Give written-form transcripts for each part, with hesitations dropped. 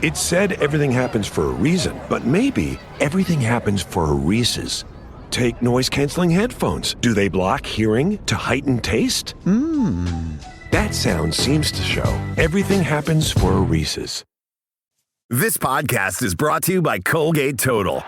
It said everything happens for a reason, but maybe everything happens for a Reese's. Take noise-canceling headphones. Do they block hearing to heighten taste? That sound seems to show everything happens for a Reese's. This podcast is brought to you by Colgate Total.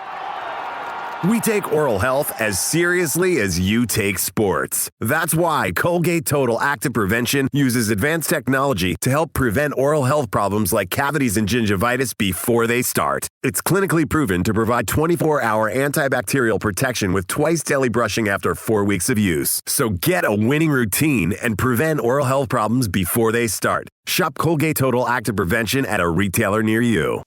We take oral health as seriously as you take sports. That's why Colgate Total Active Prevention uses advanced technology to help prevent oral health problems like cavities and gingivitis before they start. It's clinically proven to provide 24-hour antibacterial protection with twice daily brushing after 4 weeks of use. So get a winning routine and prevent oral health problems before they start. Shop Colgate Total Active Prevention at a retailer near you.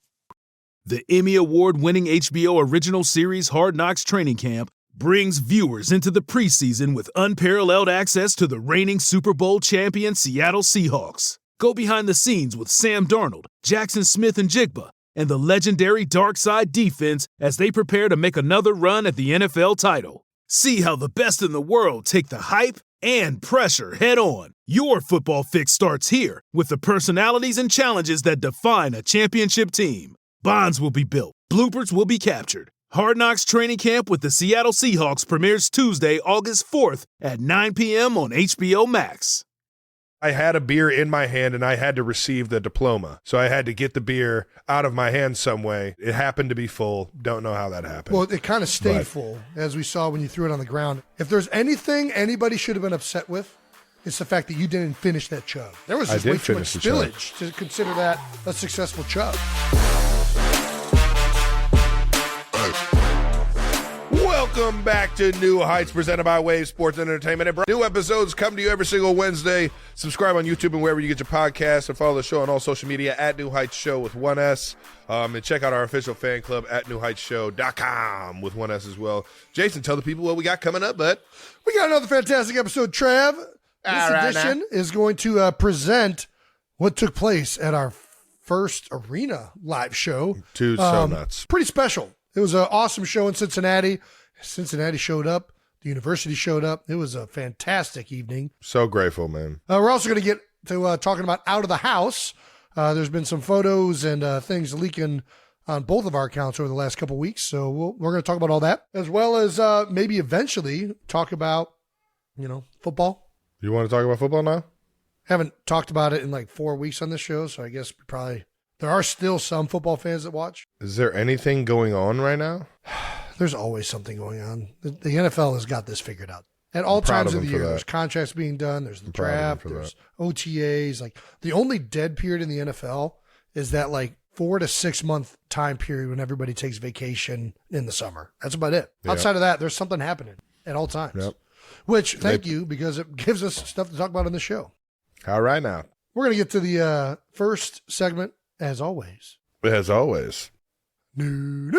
The Emmy Award-winning HBO original series Hard Knocks Training Camp brings viewers into the preseason with unparalleled access to the reigning Super Bowl champion Seattle Seahawks. Go behind the scenes with Sam Darnold, Jackson Smith and Jigba, and the legendary Dark Side defense as they prepare to make another run at the NFL title. See how the best in the world take the hype and pressure head-on. Your football fix starts here with the personalities and challenges that define a championship team. Bonds will be built. Bloopers will be captured. Hard Knocks Training Camp with the Seattle Seahawks premieres Tuesday, August 4th at 9 p.m. on HBO Max. I had a beer in my hand and I had to receive the diploma. So I had to get the beer out of my hand some way. It happened to be full. Don't know how that happened. Well, it kind of stayed full, as we saw when you threw it on the ground. If there's anything anybody should have been upset with, it's the fact that you didn't finish that chug. There was just way too much spillage to consider that a successful chug. Welcome back to New Heights, presented by Wave Sports Entertainment. And new episodes come to you every single Wednesday. Subscribe on YouTube and wherever you get your podcasts, and follow the show on all social media at New Heights Show with 1S. And check out our official fan club at newheightsshow.com with 1S as well. Jason, tell the people what we got coming up, bud. We got another fantastic episode, Trav. This edition is going to present what took place at our first arena live show. So nuts. Pretty special. It was an awesome show in Cincinnati. Cincinnati showed up. The university showed up. It was a fantastic evening. So grateful, man. We're also going to get to talking about Out of the House. There's been some photos and things leaking on both of our accounts over the last couple of weeks. So we're going to talk about all that, as well as maybe eventually talk about, football. You want to talk about football now? Haven't talked about it in like 4 weeks on this show, so I guess there are still some football fans that watch. Is there anything going on right now? There's always something going on. The NFL has got this figured out. At all times of the year, there's contracts being done, there's the draft, there's OTAs. Like, the only dead period in the NFL is that like 4 to 6 month time period when everybody takes vacation in the summer. That's about it. Yep. Outside of that, there's something happening at all times. Yep. Which, thank you, because it gives us stuff to talk about on the show. All right now. We're going to get to the first segment, as always. As always. New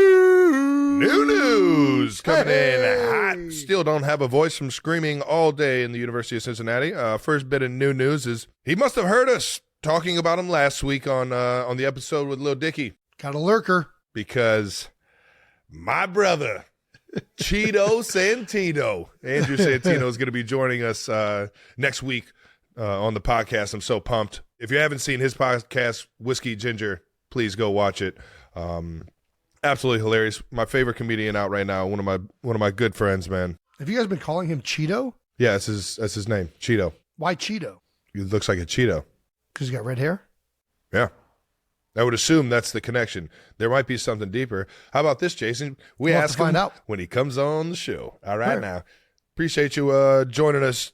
news coming in hot. Still don't have a voice from screaming all day in the University of Cincinnati. First bit of new news is he must have heard us talking about him last week on the episode with Lil Dicky. Got a lurker. Because my brother, Cheeto Santino, Andrew Santino, is going to be joining us next week on the podcast. I'm so pumped. If you haven't seen his podcast, Whiskey Ginger, please go watch it. Absolutely hilarious. My favorite comedian out right now. One of my good friends, man. Have you guys been calling him Cheeto? Yeah, that's his name, Cheeto. Why Cheeto? He looks like a Cheeto. Because he's got red hair? Yeah. I would assume that's the connection. There might be something deeper. How about this, Jason? We'll ask him when he comes on the show. All right, now. Appreciate you joining us,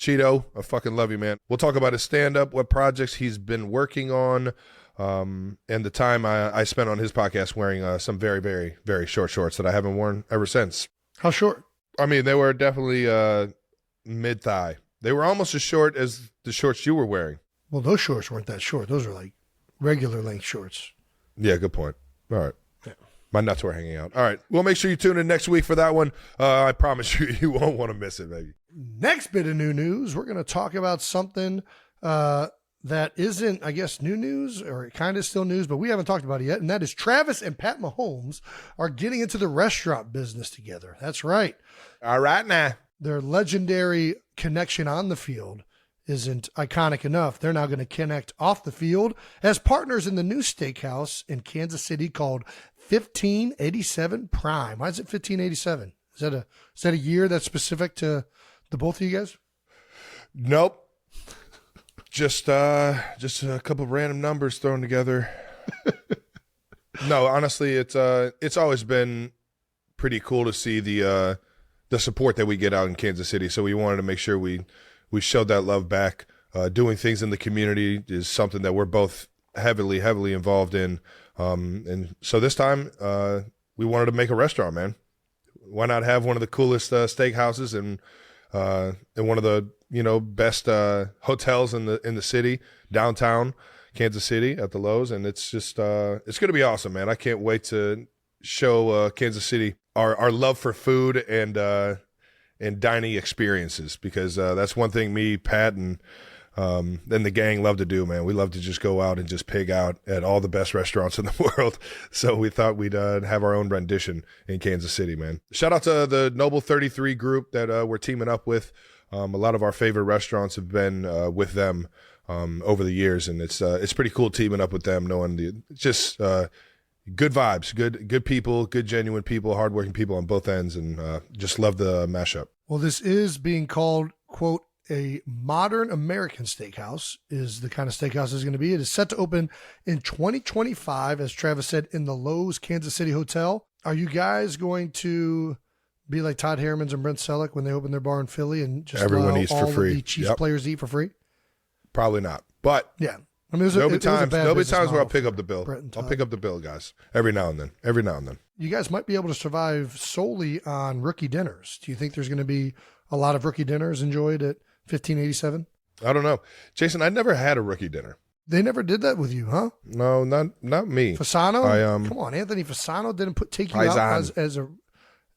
Cheeto. I fucking love you, man. We'll talk about his stand-up, what projects he's been working on, and the time I spent on his podcast wearing some very, very, very short shorts that I haven't worn ever since. How short? I mean, they were definitely mid-thigh. They were almost as short as the shorts you were wearing. Well, those shorts weren't that short. Those are like regular length shorts. Yeah, good point. All right. Yeah. My nuts were hanging out. All right. We'll make sure you tune in next week for that one. I promise you won't want to miss it, baby. Next bit of new news, we're going to talk about something that isn't, I guess, new news, or it kind of still news, but we haven't talked about it yet, and that is Travis and Pat Mahomes are getting into the restaurant business together. That's right. All right, now. Their legendary connection on the field isn't iconic enough, they're now going to connect off the field as partners in the new steakhouse in Kansas City called 1587 Prime. Why is it 1587? Is that a year that's specific to the both of you guys? Nope. Just a couple of random numbers thrown together. No, honestly, it's always been pretty cool to see the support that we get out in Kansas City. So we wanted to make sure we showed that love back. Doing things in the community is something that we're both heavily involved in. And so this time we wanted to make a restaurant, man. Why not have one of the coolest steakhouses and one of the best hotels in the city, downtown Kansas City at the Lowe's, and it's just it's going to be awesome, man. I can't wait to show Kansas City our love for food and dining experiences, because that's one thing me, Pat, and the gang love to do, man. We love to just go out and just pig out at all the best restaurants in the world. So we thought we'd have our own rendition in Kansas City, man. Shout out to the Noble 33 group that we're teaming up with. A lot of our favorite restaurants have been with them over the years, and it's pretty cool teaming up with them, knowing good vibes, good people, good genuine people, hardworking people on both ends, and just love the mashup. Well, this is being called, quote, a modern American steakhouse is the kind of steakhouse it's going to be. It is set to open in 2025, as Travis said, in the Lowe's Kansas City Hotel. Are you guys going to be like Todd Herman's and Brent Selleck when they open their bar in Philly and just everyone eats for free? The Chiefs players to eat for free? Probably not, but yeah. I mean, there'll be times where I'll pick up the bill. I'll pick up the bill, guys, every now and then. You guys might be able to survive solely on rookie dinners. Do you think there's going to be a lot of rookie dinners enjoyed at 1587? I don't know. Jason, I never had a rookie dinner. They never did that with you, huh? No, not me. Fasano? Come on, Anthony Fasano didn't take you out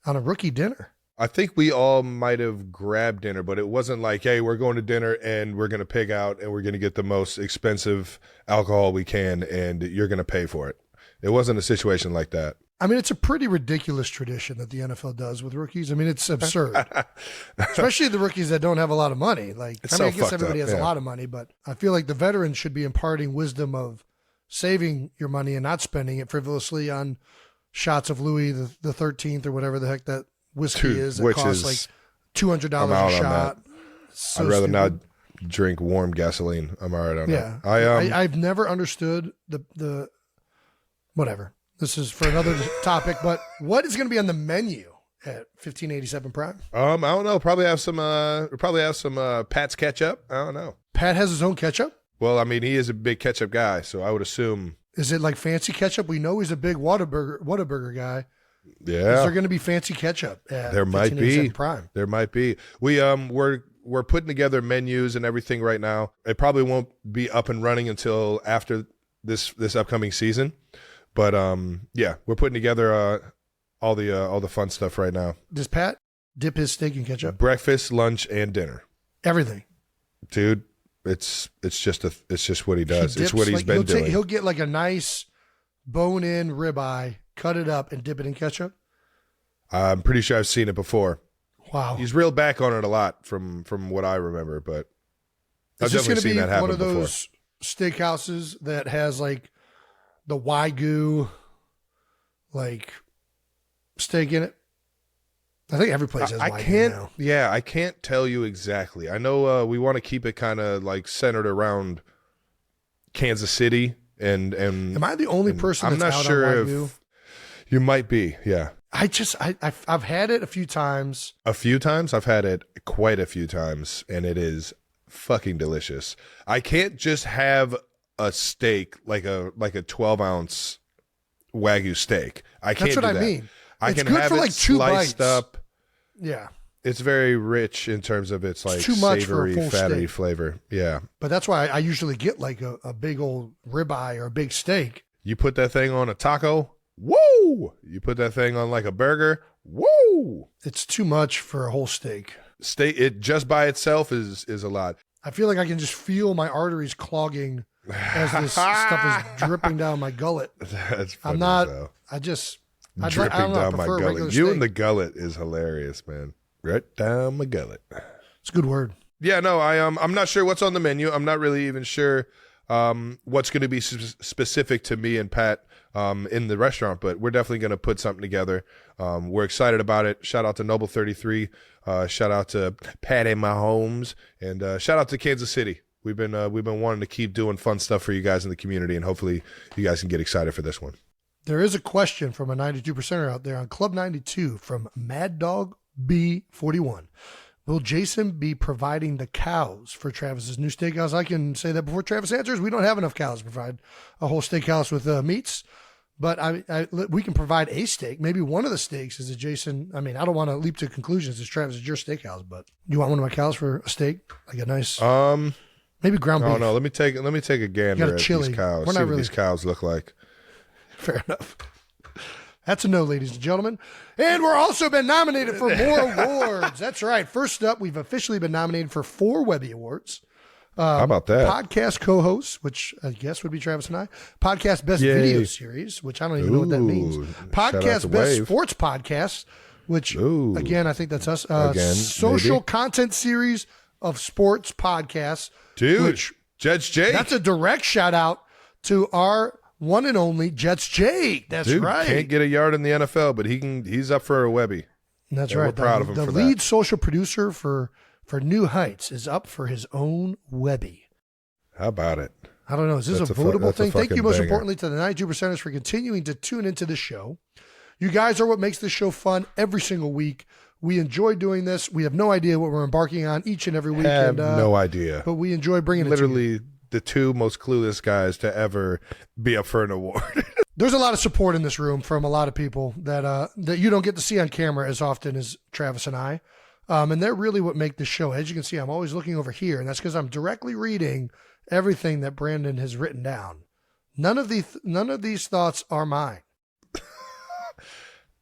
on a rookie dinner. I think we all might have grabbed dinner, but it wasn't like, hey, we're going to dinner and we're going to pig out and we're going to get the most expensive alcohol we can and you're going to pay for it. It wasn't a situation like that. I mean, it's a pretty ridiculous tradition that the NFL does with rookies. I mean, it's absurd, especially the rookies that don't have a lot of money. I guess everybody has a lot of money, but I feel like the veterans should be imparting wisdom of saving your money and not spending it frivolously on shots of Louis the 13th or whatever the heck that whiskey is that costs like $200 a shot. So I'd rather not drink warm gasoline. I'm all right on that. I've never understood the whatever. This is for another topic, but what is going to be on the menu at 1587 Prime? I don't know. Probably have some Pat's ketchup. I don't know. Pat has his own ketchup? Well, I mean, he is a big ketchup guy, so I would assume. Is it like fancy ketchup? We know he's a big Whataburger guy. Yeah. Is there going to be fancy ketchup at there might be Prime? There might be. We're putting together menus and everything right now. It probably won't be up and running until after this upcoming season. But yeah, we're putting together all the fun stuff right now. Does Pat dip his steak in ketchup? Breakfast, lunch, and dinner. Everything. Dude, it's just what he does. It's what he's been doing. He'll get like a nice bone-in ribeye, cut it up, and dip it in ketchup. I'm pretty sure I've seen it before. Wow. He's reeled back on it a lot from what I remember, but I've definitely seen that happen before. One of those steakhouses that has like the Wagyu like steak in it? I think every place has Wagyu now. Yeah, I can't tell you exactly. I know we want to keep it kind of like centered around Kansas City and am I the only person that's not sure out on Wagyu? If you might be, yeah. I've had it a few times. A few times? I've had it quite a few times, and it is fucking delicious. I can't just have a steak like a 12-ounce Wagyu steak. I can't do that. That's what I mean. I can have it sliced up. Yeah. It's very rich in terms of its like savory, fatty flavor. Yeah. But that's why I usually get like a big old ribeye or a big steak. You put that thing on a taco, woo! You put that thing on like a burger, woo! It's too much for a whole steak. It just by itself is a lot. I feel like I can just feel my arteries clogging as this stuff is dripping down my gullet. That's funny. I'm not. Though. Dripping down my gullet. You and the gullet is hilarious, man. Right down my gullet. It's a good word. Yeah, no, I'm not sure what's on the menu. I'm not really even sure what's going to be specific to me and Pat in the restaurant, but we're definitely going to put something together. We're excited about it. Shout out to Noble 33. Shout out to Patty Mahomes, and shout out to Kansas City. We've been wanting to keep doing fun stuff for you guys in the community, and hopefully you guys can get excited for this one. There is a question from a 92%er out there on Club 92 from Mad Dog B41. Will Jason be providing the cows for Travis's new steakhouse? I can say that before Travis answers. We don't have enough cows to provide a whole steakhouse with meats, but we can provide a steak. Maybe one of the steaks is a Jason. I mean, I don't want to leap to conclusions. It's Travis, it's your steakhouse, but you want one of my cows for a steak, like a nice maybe ground beef. Oh no, let me take a gander at these cows. See what these cows look like. Fair enough. That's a no, ladies and gentlemen. And we're also been nominated for more awards. That's right. First up, we've officially been nominated for 4 Webby Awards. How about that? Podcast co-host, which I guess would be Travis and I. Podcast Best Video Series, which I don't even know what that means. Podcast Best Sports Podcast, which, again, I think that's us. Social maybe. Content Series of Sports Podcasts. Dude, Judge Jake. That's a direct shout out to our one and only Jets Jake. That's right. Can't get a yard in the NFL, but he's up for a Webby. That's right. We're proud of him for that. The lead social producer for New Heights is up for his own Webby. How about it? I don't know. Is this a votable thing? Thank you most importantly to the 92%ers for continuing to tune into the show. You guys are what makes this show fun every single week. We enjoy doing this. We have no idea what we're embarking on each and every week. No idea. But we enjoy bringing it to you. Literally the 2 most clueless guys to ever be up for an award. There's a lot of support in this room from a lot of people that you don't get to see on camera as often as Travis and I. And they're really what make this show. As you can see, I'm always looking over here, and that's because I'm directly reading everything that Brandon has written down. None of these thoughts are mine.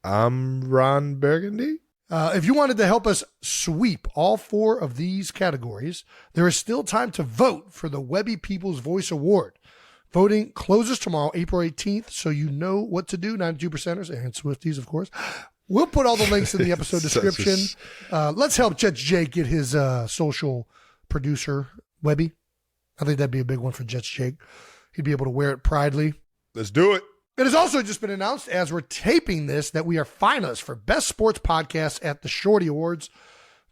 I'm Ron Burgundy. If you wanted to help us sweep all 4 of these categories, there is still time to vote for the Webby People's Voice Award. Voting closes tomorrow, April 18th, so you know what to do, 92%ers and Swifties, of course. We'll put all the links in the episode description. Let's help Jets Jake get his social producer, Webby. I think that'd be a big one for Jets Jake. He'd be able to wear it proudly. Let's do it. It has also just been announced as we're taping this that we are finalists for Best Sports Podcast at the Shorty Awards.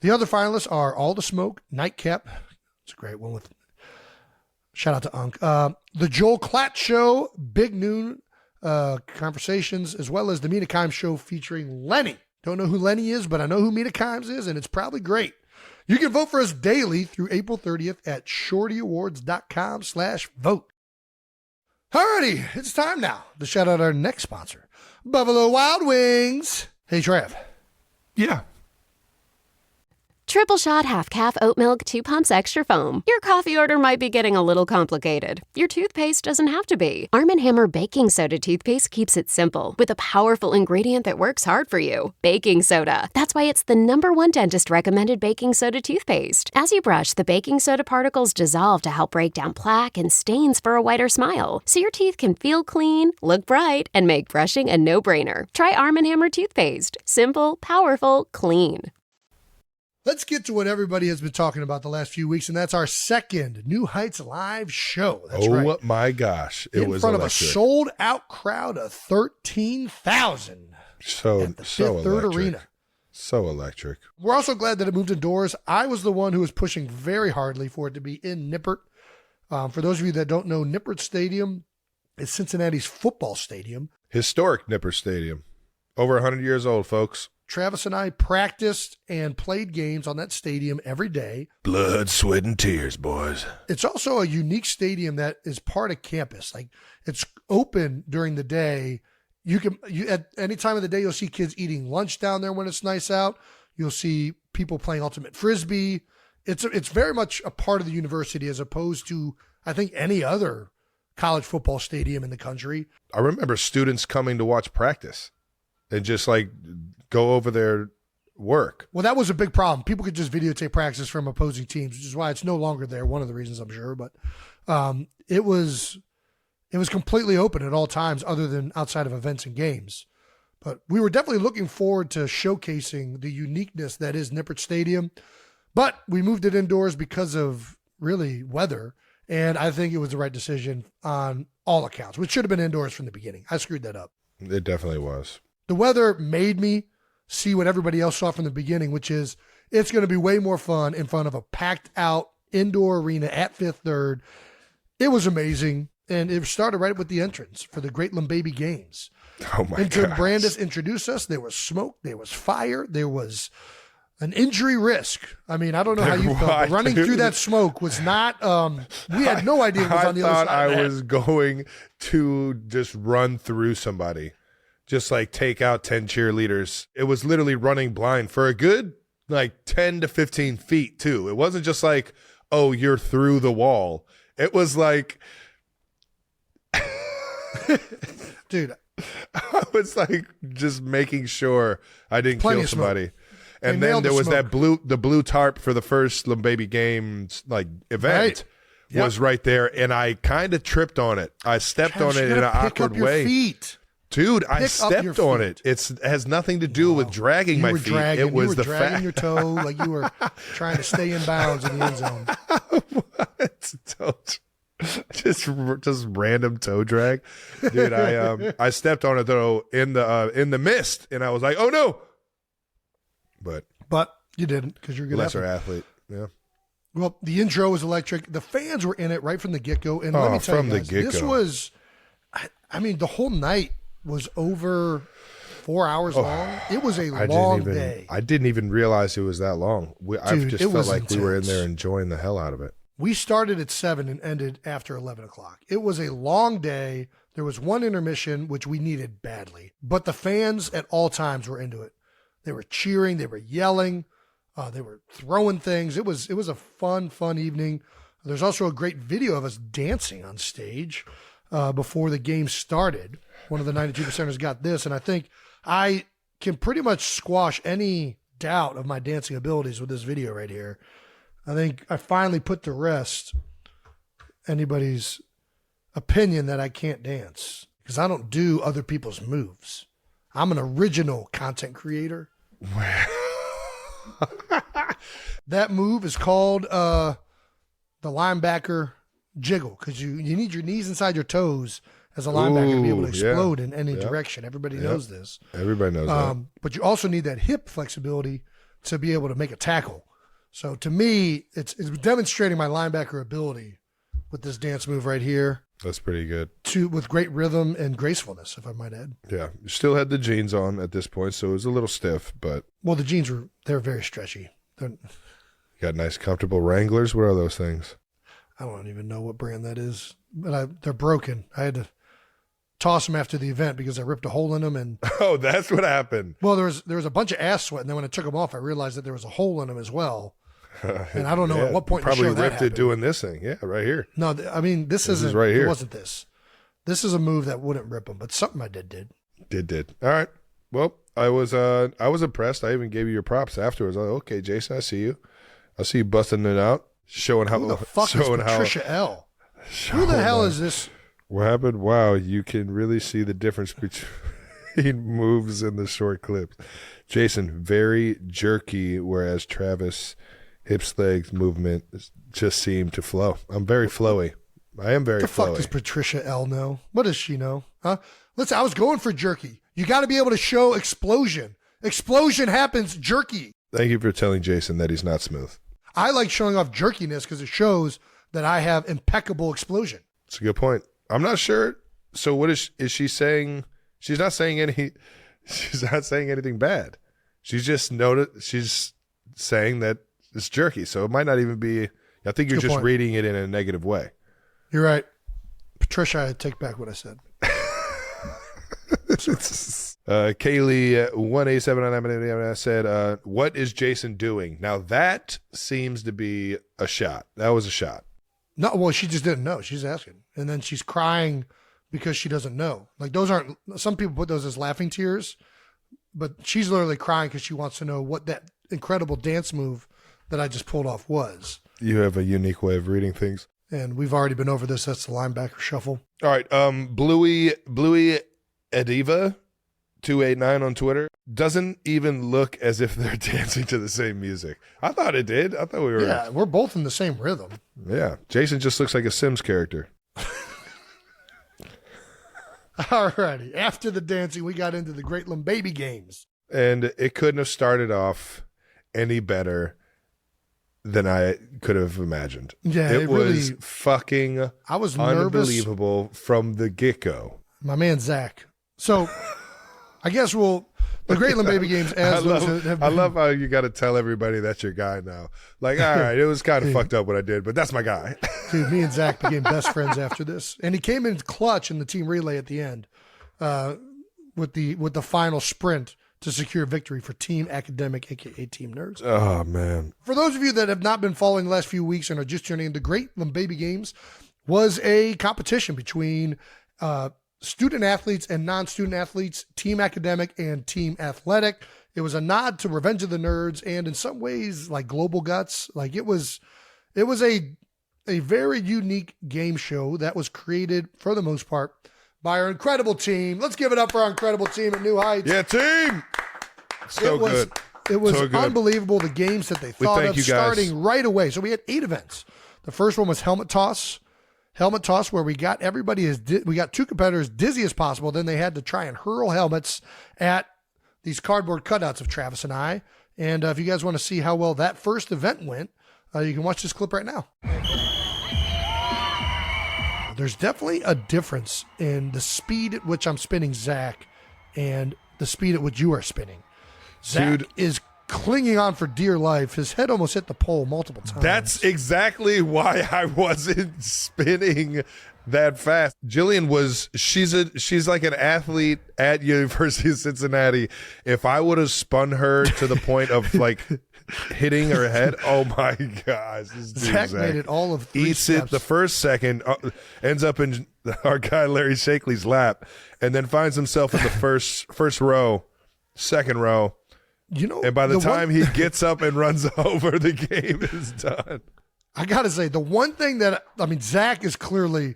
The other finalists are All the Smoke, Nightcap. It's a great one with shout out to Unk. The Joel Klatt Show, Big Noon Conversations, as well as the Mina Kimes Show featuring Lenny. Don't know who Lenny is, but I know who Mina Kimes is, and it's probably great. You can vote for us daily through April 30th at shortyawards.com/vote. Alrighty, it's time now to shout out our next sponsor, Buffalo Wild Wings. Hey, Trav. Yeah. Triple shot, half calf, oat milk, 2 pumps, extra foam. Your coffee order might be getting a little complicated. Your toothpaste doesn't have to be. Arm & Hammer Baking Soda toothpaste keeps it simple with a powerful ingredient that works hard for you. Baking soda. That's why it's the #1 dentist recommended baking soda toothpaste. As you brush, the baking soda particles dissolve to help break down plaque and stains for a whiter smile. So your teeth can feel clean, look bright, and make brushing a no-brainer. Try Arm & Hammer toothpaste. Simple, powerful, clean. Let's get to what everybody has been talking about the last few weeks, and that's our second New Heights live show. That's right. Oh my gosh. It was in front electric. of a sold-out crowd of 13,000 at the Fifth Third Arena. So electric. We're also glad that it moved indoors. I was the one who was pushing very hardly for it to be in Nippert. For those of you that don't know, Nippert Stadium is Cincinnati's football stadium. Historic Nippert Stadium. Over 100 years old, folks. Travis and I practiced and played games on that stadium every day. Blood, sweat, and tears, boys. It's also a unique stadium that is part of campus. Like, it's open during the day. You at any time of the day, you'll see kids eating lunch down there when it's nice out. You'll see people playing ultimate frisbee. It's very much a part of the university as opposed to, I think, any other college football stadium in the country. I remember students coming to watch practice and just like go over their work. Well, that was a big problem. People could just videotape practice from opposing teams, which is why it's no longer there. One of the reasons, I'm sure, but it was completely open at all times other than outside of events and games. But we were definitely looking forward to showcasing the uniqueness that is Nippert Stadium. But we moved it indoors because of really weather. And I think it was the right decision on all accounts, which should have been indoors from the beginning. I screwed that up. It definitely was. The weather made me see what everybody else saw from the beginning, which is it's going to be way more fun in front of a packed out indoor arena at Fifth Third. It was amazing. And it started right with the entrance for the great Lombaby Games. Oh my God. Brandis introduced us. There was smoke. There was fire. There was an injury risk. I mean, I don't know how you felt, but running through that smoke was not, we had no idea what was on the other side. I thought I was going to just run through somebody, just like take out 10 cheerleaders. It was literally running blind for a good like 10 to 15 feet too. It wasn't just like, oh, you're through the wall. It was like, dude, I was like just making sure I didn't kill somebody. And they then there was smoke. the blue tarp for the first Lombaby Games like event Right. Yep. was right there, and I kind of tripped on it. I stepped on it in an awkward pick up way. your feet. Dude, I Pick up stepped your on feet. it. It has nothing to do with dragging my feet. It was you were the dragging fact. your toe like you were trying to stay in bounds in the end zone. What? Just random toe drag, dude. I stepped on it though in the mist, and I was like, oh no. But you didn't because you're a good lesser athlete. Yeah. Well, the intro was electric. The fans were in it right from the get-go. And let me tell you guys, this was, I mean, the whole night was over 4 hours long. It was a long day. I didn't even realize it was that long. I just felt like we were in there enjoying the hell out of it. We started at 7 and ended after 11 o'clock. It was a long day. There was one intermission, which we needed badly. But the fans at all times were into it. They were cheering. They were yelling. They were throwing things. It was a fun evening. There's also a great video of us dancing on stage before the game started. One of the 92%ers got this, and I think I can pretty much squash any doubt of my dancing abilities with this video right here. I think I finally put to rest anybody's opinion that I can't dance because I don't do other people's moves. I'm an original content creator. That move is called the linebacker jiggle because you need your knees inside your toes as a linebacker to be able to explode in any direction. Everybody knows this. Everybody knows that. But you also need that hip flexibility to be able to make a tackle. So to me, it's demonstrating my linebacker ability with this dance move right here. That's pretty good. With great rhythm and gracefulness, if I might add. Yeah. You still had the jeans on at this point, so it was a little stiff, but... Well, the jeans they're very stretchy. You got nice, comfortable Wranglers? What are those things? I don't even know what brand that is, but they're broken. I had to toss them after the event because I ripped a hole in them. And oh, that's what happened. Well, there was a bunch of ass sweat, and then when I took them off, I realized that there was a hole in them as well. And I don't know at what point probably in the show ripped it doing this thing. Yeah, right here. No, I mean this isn't right here. It wasn't this. This is a move that wouldn't rip them, but something I did. All right. Well, I was impressed. I even gave you your props afterwards. I was like, okay, Jason, I see you. I see you busting it out, showing how. Who the fuck is Patricia L? Who the hell is this? What happened? Wow, you can really see the difference between moves in the short clips. Jason, very jerky, whereas Travis, hips, legs, movement just seemed to flow. I'm very flowy. I am very flowy. The fuck does Patricia L know? What does she know? Huh? Listen, I was going for jerky. You got to be able to show explosion. Explosion happens jerky. Thank you for telling Jason that he's not smooth. I like showing off jerkiness because it shows that I have impeccable explosion. That's a good point. I'm not sure. So what is she saying? She's not saying anything bad. She's just she's saying that it's jerky. So it might not even be, I think you're just reading it in a negative way. You're right. Patricia, I take back what I said. Kaylee 1A7 said, what is Jason doing? Now that seems to be a shot. That was a shot. No, well, she just didn't know. She's asking. And then she's crying because she doesn't know. Like those aren't, some people put those as laughing tears, but she's literally crying because she wants to know what that incredible dance move that I just pulled off was. You have a unique way of reading things. And we've already been over this. That's the linebacker shuffle. All right. Bluey Ediva 289 on Twitter. doesn't even look as if they're dancing to the same music. I thought it did. I thought we were. Yeah, we're both in the same rhythm. Yeah, Jason just looks like a Sims character. All righty. After the dancing, we got into the great Lombaby Games. And it couldn't have started off any better than I could have imagined. Yeah, it was really, fucking I was unbelievable nervous. from the get-go. My man, Zach. So I guess the great Lombaby Games, as I love how you got to tell everybody that's your guy now. Like, all right, it was kind of fucked up what I did, but that's my guy. Dude, me and Zach became best friends after this. And he came in clutch in the team relay at the end with the final sprint to secure victory for Team Academic, a.k.a. Team Nerds. Oh, man. For those of you that have not been following the last few weeks and are just tuning in, the Great Lombaby Games was a competition between student athletes and non-student athletes, Team Academic and Team Athletic. It was a nod to Revenge of the Nerds and in some ways like Global Guts. Like it was a very unique game show that was created for the most part by our incredible team. Let's give it up for our incredible team at New Heights. Yeah, team. So good. It was so good. Unbelievable, the games that they thought of starting right away. So we had 8 events. The first one was helmet toss. Helmet toss, where we got we got 2 competitors dizzy as possible. Then they had to try and hurl helmets at these cardboard cutouts of Travis and I. And if you guys want to see how well that first event went, you can watch this clip right now. There's definitely a difference in the speed at which I'm spinning Zach and the speed at which you are spinning. Zach is clinging on for dear life. His head almost hit the pole multiple times. That's exactly why I wasn't spinning that fast. Jillian she's like an athlete at University of Cincinnati. If I would have spun her to the point of like hitting her head, oh my gosh. Zach made it all of 3 eats steps. It the first second, ends up in our guy Larry Shakley's lap, and then finds himself in the first row, second row. You know, and by the time he gets up and runs over, the game is done. I got to say, the one thing Zach is clearly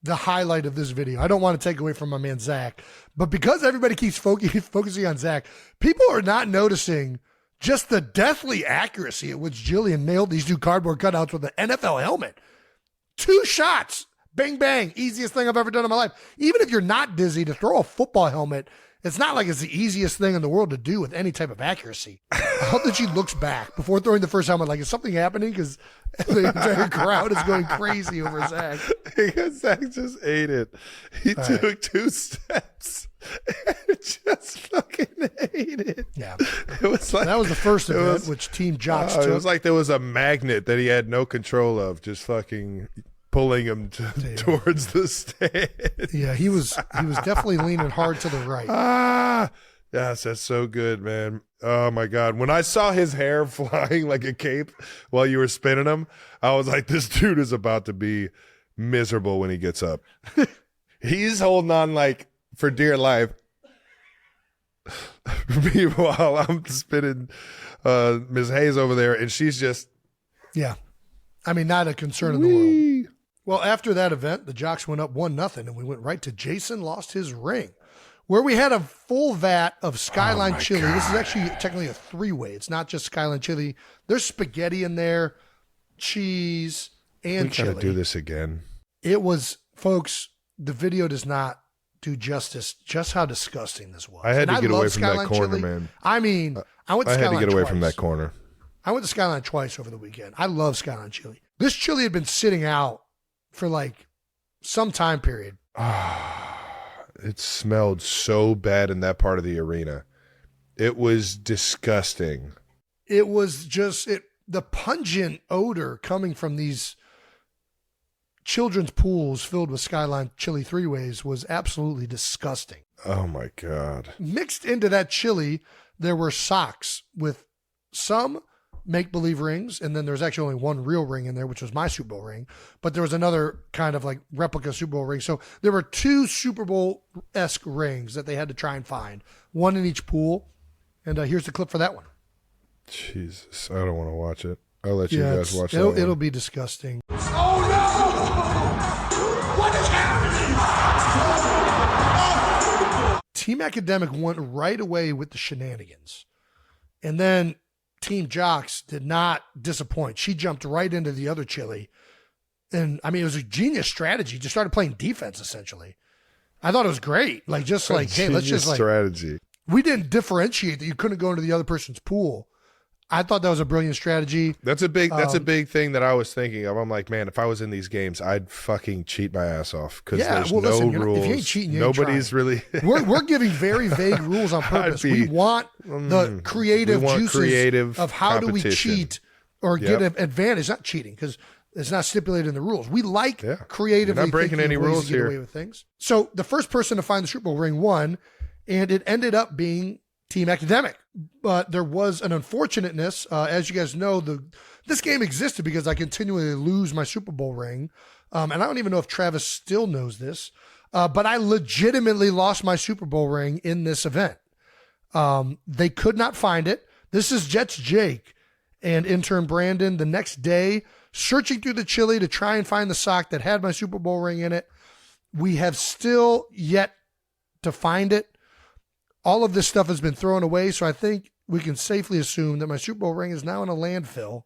the highlight of this video. I don't want to take away from my man Zach, but because everybody keeps focusing on Zach, people are not noticing just the deathly accuracy at which Jillian nailed these 2 cardboard cutouts with an NFL helmet. 2 shots, bang, bang, easiest thing I've ever done in my life. Even if you're not dizzy, to throw a football helmet, it's not like it's the easiest thing in the world to do with any type of accuracy. I hope that she looks back before throwing the first helmet. Like, is something happening? Because the entire crowd is going crazy over Zach. Because Zach just ate it. He took 2 steps and just fucking ate it. Yeah. It was like, that was the first event, which Team Jocks took. It was like there was a magnet that he had no control of, just fucking pulling him towards the stand. Yeah, he was definitely leaning hard to the right. Yes, that's so good, man. Oh my God. When I saw his hair flying like a cape while you were spinning him, I was like, this dude is about to be miserable when he gets up. He's holding on like for dear life. Meanwhile, I'm spinning Ms. Hayes over there, and she's just... Yeah. I mean, not a concern in the world. Well, after that event, the Jocks went up 1-0, and we went right to Jason Lost His Ring, where we had a full vat of Skyline chili. God. This is actually technically a 3-way. It's not just Skyline chili. There's spaghetti in there, cheese, and chili. We gotta do this again. It was, folks, the video does not do justice just how disgusting this was. I had to get away from Skyline that corner, chili. man. I mean, I went to Skyline had to get away twice. from that corner. I went to Skyline twice over the weekend. I love Skyline chili. This chili had been sitting out for like some time period. It smelled so bad in that part of the arena. It was disgusting. It was just the pungent odor coming from these children's pools filled with Skyline chili 3-ways was absolutely disgusting. Oh my God. Mixed into that chili, there were socks with some make-believe rings, and then there's actually only one real ring in there, which was my Super Bowl ring, but there was another kind of like replica Super Bowl ring. So there were 2 Super Bowl-esque rings that they had to try and find, one in each pool, and here's the clip for that one. Jesus, I don't want to watch it. I'll let you guys watch it. It'll be disgusting. Oh no! What is happening? Team Team Academic went right away with the shenanigans. And then Team Jocks did not disappoint. She jumped right into the other chili. And, I mean, it was a genius strategy. Just started playing defense, essentially. I thought it was great. Like, just like, hey, let's just like... strategy. We didn't differentiate that you couldn't go into the other person's pool. I thought that was a brilliant strategy. That's a big thing that I was thinking of. I'm like, man, if I was in these games, I'd fucking cheat my ass off because there's no rules. If you ain't cheating, you nobody's really. we're giving very vague rules on purpose. We want the creative juices of how do we cheat or get an advantage. Not cheating because it's not stipulated in the rules. We like creatively. You're not breaking any rules here. Away with things. So the first person to find the Super Bowl ring won, and it ended up being Team Academic. But there was an unfortunateness. As you guys know, this game existed because I continually lose my Super Bowl ring. And I don't even know if Travis still knows this. But I legitimately lost my Super Bowl ring in this event. They could not find it. This is Jets Jake and intern Brandon the next day searching through the chili to try and find the sock that had my Super Bowl ring in it. We have still yet to find it. All of this stuff has been thrown away, so I think we can safely assume that my Super Bowl ring is now in a landfill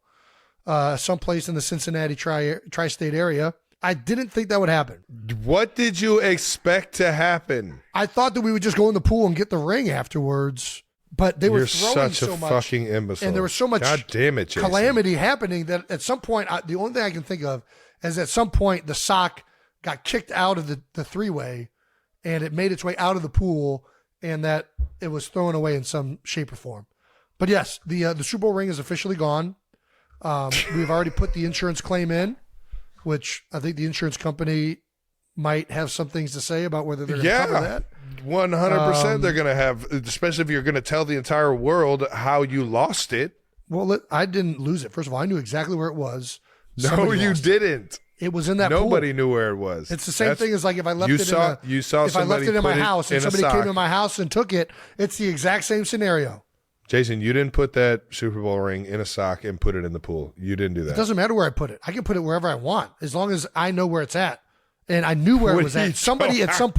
someplace in the Cincinnati tri-state area. I didn't think that would happen. What did you expect to happen? I thought that we would just go in the pool and get the ring afterwards, but they were throwing so much. You're such a fucking imbecile. And there was so much God damn it, Jason. calamity happening that at some point, the only thing I can think of is at some point the sock got kicked out of the three-way and it made its way out of the pool and that it was thrown away in some shape or form. But yes, the Super Bowl ring is officially gone. We've already put the insurance claim in, which I think the insurance company might have some things to say about whether they're going to cover that. 100% they're going to have, especially if you're going to tell the entire world how you lost it. Well, I didn't lose it. First of all, I knew exactly where it was. No, you didn't. It was in that Nobody pool. knew where it was. It's the same thing as like if I left it in my house and somebody came in my house and took it, it's the exact same scenario. Jason, you didn't put that Super Bowl ring in a sock and put it in the pool. You didn't do that. It doesn't matter where I put it. I can put it wherever I want as long as I know where it's at. And I knew where it was at. Somebody at some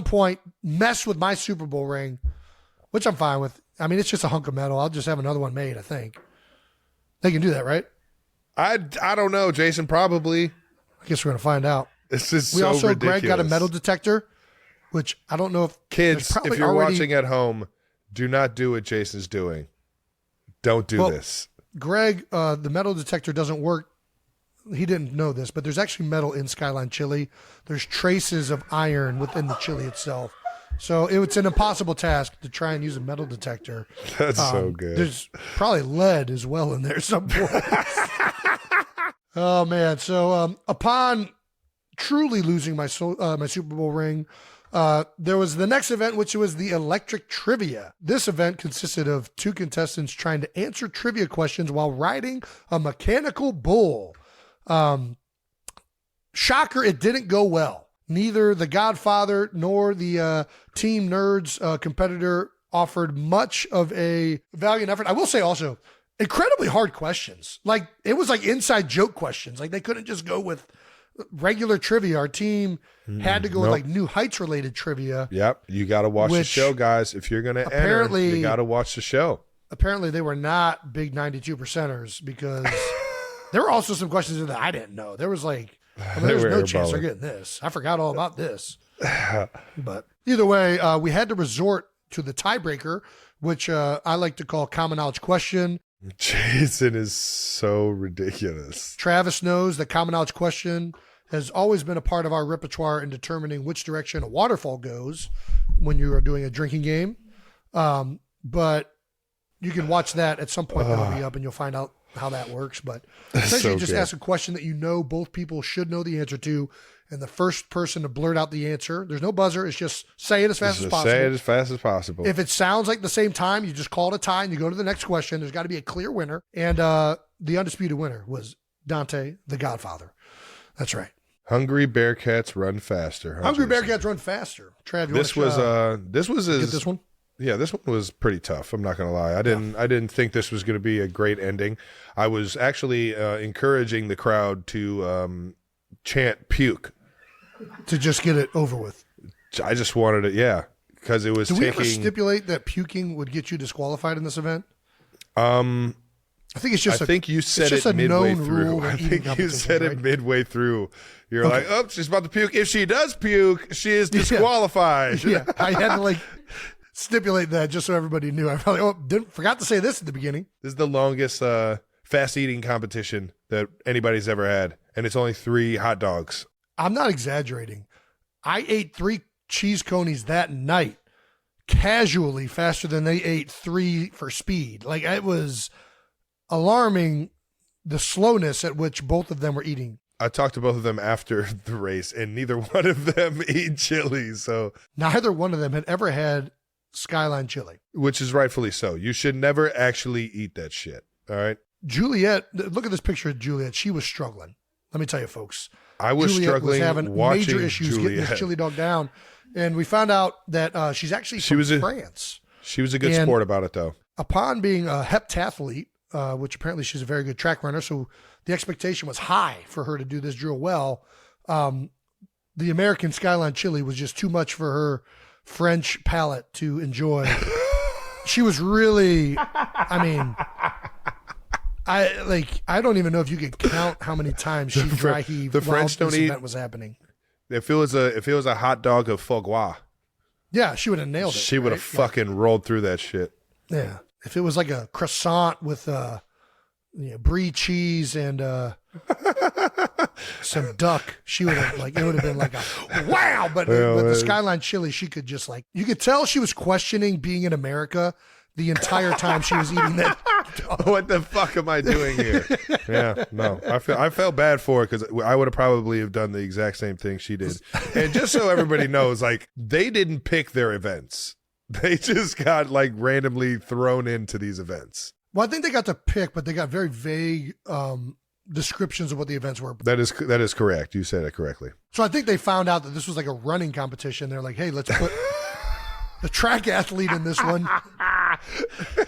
point messed with my Super Bowl ring, which I'm fine with. I mean, it's just a hunk of metal. I'll just have another one made, I think. They can do that, right? I don't know, Jason. Probably. I guess we're going to find out. This is so ridiculous. Greg got a metal detector, which I don't know if... Kids, if you're watching at home, do not do what Jason's doing. Don't do this. Greg, the metal detector doesn't work. He didn't know this, but there's actually metal in Skyline chili. There's traces of iron within the chili itself. So it's an impossible task to try and use a metal detector. That's so good. There's probably lead as well in there somewhere. Oh, man. So upon truly losing my Super Bowl ring, there was the next event, which was the electric trivia. This event consisted of two contestants trying to answer trivia questions while riding a mechanical bull. Shocker, it didn't go well. Neither the Godfather nor the Team Nerds competitor offered much of a valiant effort. I will say also, incredibly hard questions. Like, it was like inside joke questions. Like, they couldn't just go with regular trivia. Our team had to go with like New Heights related trivia. Yep. You got to watch the show, guys. If you're going to enter, you got to watch the show. Apparently, they were not big 92%ers because there were also some questions that I didn't know. There was like, there's no chance they're getting this. I forgot all about this. But either way, we had to resort to the tiebreaker, which I like to call common knowledge question. Jason is so ridiculous. Travis knows that common knowledge question has always been a part of our repertoire in determining which direction a waterfall goes when you are doing a drinking game. But you can watch that at some point. That'll be up and you'll find out how that works. But essentially just ask a question that you know both people should know the answer to, and the first person to blurt out the answer, there's no buzzer, it's just say it as fast as possible. Say it as fast as possible. If it sounds like the same time, you just call it a tie and you go to the next question. There's got to be a clear winner. And the undisputed winner was Dante, the Godfather. That's right. Hungry Bearcats run faster. Hungry Bearcats run faster. Trav, you this was get this one? Yeah, this one was pretty tough. I'm not going to lie. I didn't think this was going to be a great ending. I was actually encouraging the crowd to chant puke. To just get it over with. I just wanted it, yeah. because it was Did we ever stipulate that puking would get you disqualified in this event? I think it's just. I think you said it midway through. I think you said it midway through. You're like, oh, she's about to puke. If she does puke, she is disqualified. Yeah, I had to stipulate that just so everybody knew. I probably forgot to say this at the beginning. This is the longest fast eating competition that anybody's ever had, and it's only 3 hot dogs. I'm not exaggerating. I ate 3 cheese conies that night, casually, faster than they ate 3 for speed. It was alarming, the slowness at which both of them were eating. I talked to both of them after the race, and neither one of them eat chili. So neither one of them had ever had Skyline chili, which is rightfully so. You should never actually eat that shit. All right. Juliet, look at this picture of Juliet. She was struggling. Let me tell you, folks. I was Juliet struggling. Was having major issues getting this chili dog down, and we found out that she's actually from France. She was a good sport about it, though. Upon being a heptathlete, which apparently she's a very good track runner, so the expectation was high for her to do this drill well. The American Skyline chili was just too much for her French palate to enjoy. She was really, I don't even know if you could count how many times she dry heaved while this event was happening. If it was a hot dog of foie gras, yeah, she would have nailed it. She would have fucking rolled through that shit. Yeah, if it was like a croissant with brie cheese and some duck, she would have it would have been like a wow. But with the Skyline chili, she could just you could tell she was questioning being in America the entire time she was eating that. What the fuck am I doing here? Yeah, no, I felt bad for her because I would have probably have done the exact same thing she did. And just so everybody knows, they didn't pick their events; they just got randomly thrown into these events. Well, I think they got to pick, but they got very vague descriptions of what the events were. That is correct. You said it correctly. So I think they found out that this was a running competition. They're like, hey, let's put the track athlete in this one.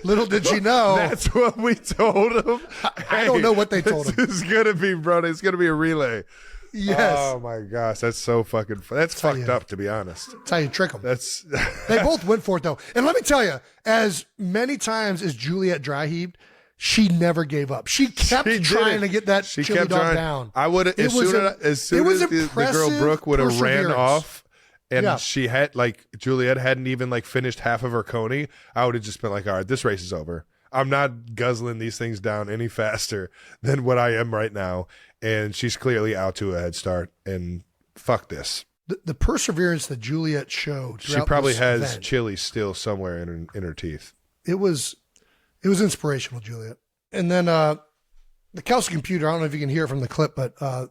Little did she know. That's what we told them. I don't know what they told them. This is going to be, bro. It's going to be a relay. Yes. Oh, my gosh. That's so fucking fun. That's fucked up, to be honest. That's how you trick them. That's They both went for it, though. And let me tell you, as many times as Juliet dry heaved, she never gave up. She kept trying to get that chili dog down. I would have, as soon as the girl Brooke would have ran off, and she had Juliet hadn't even finished half of her coney, I would have just been all right, this race is over. I'm not guzzling these things down any faster than what I am right now. And she's clearly out to a head start, and fuck this. The perseverance that Juliet showed. She probably has event, chili still somewhere in her teeth. It was inspirational, Juliet. And then the Kelsey computer, I don't know if you can hear it from the clip, but the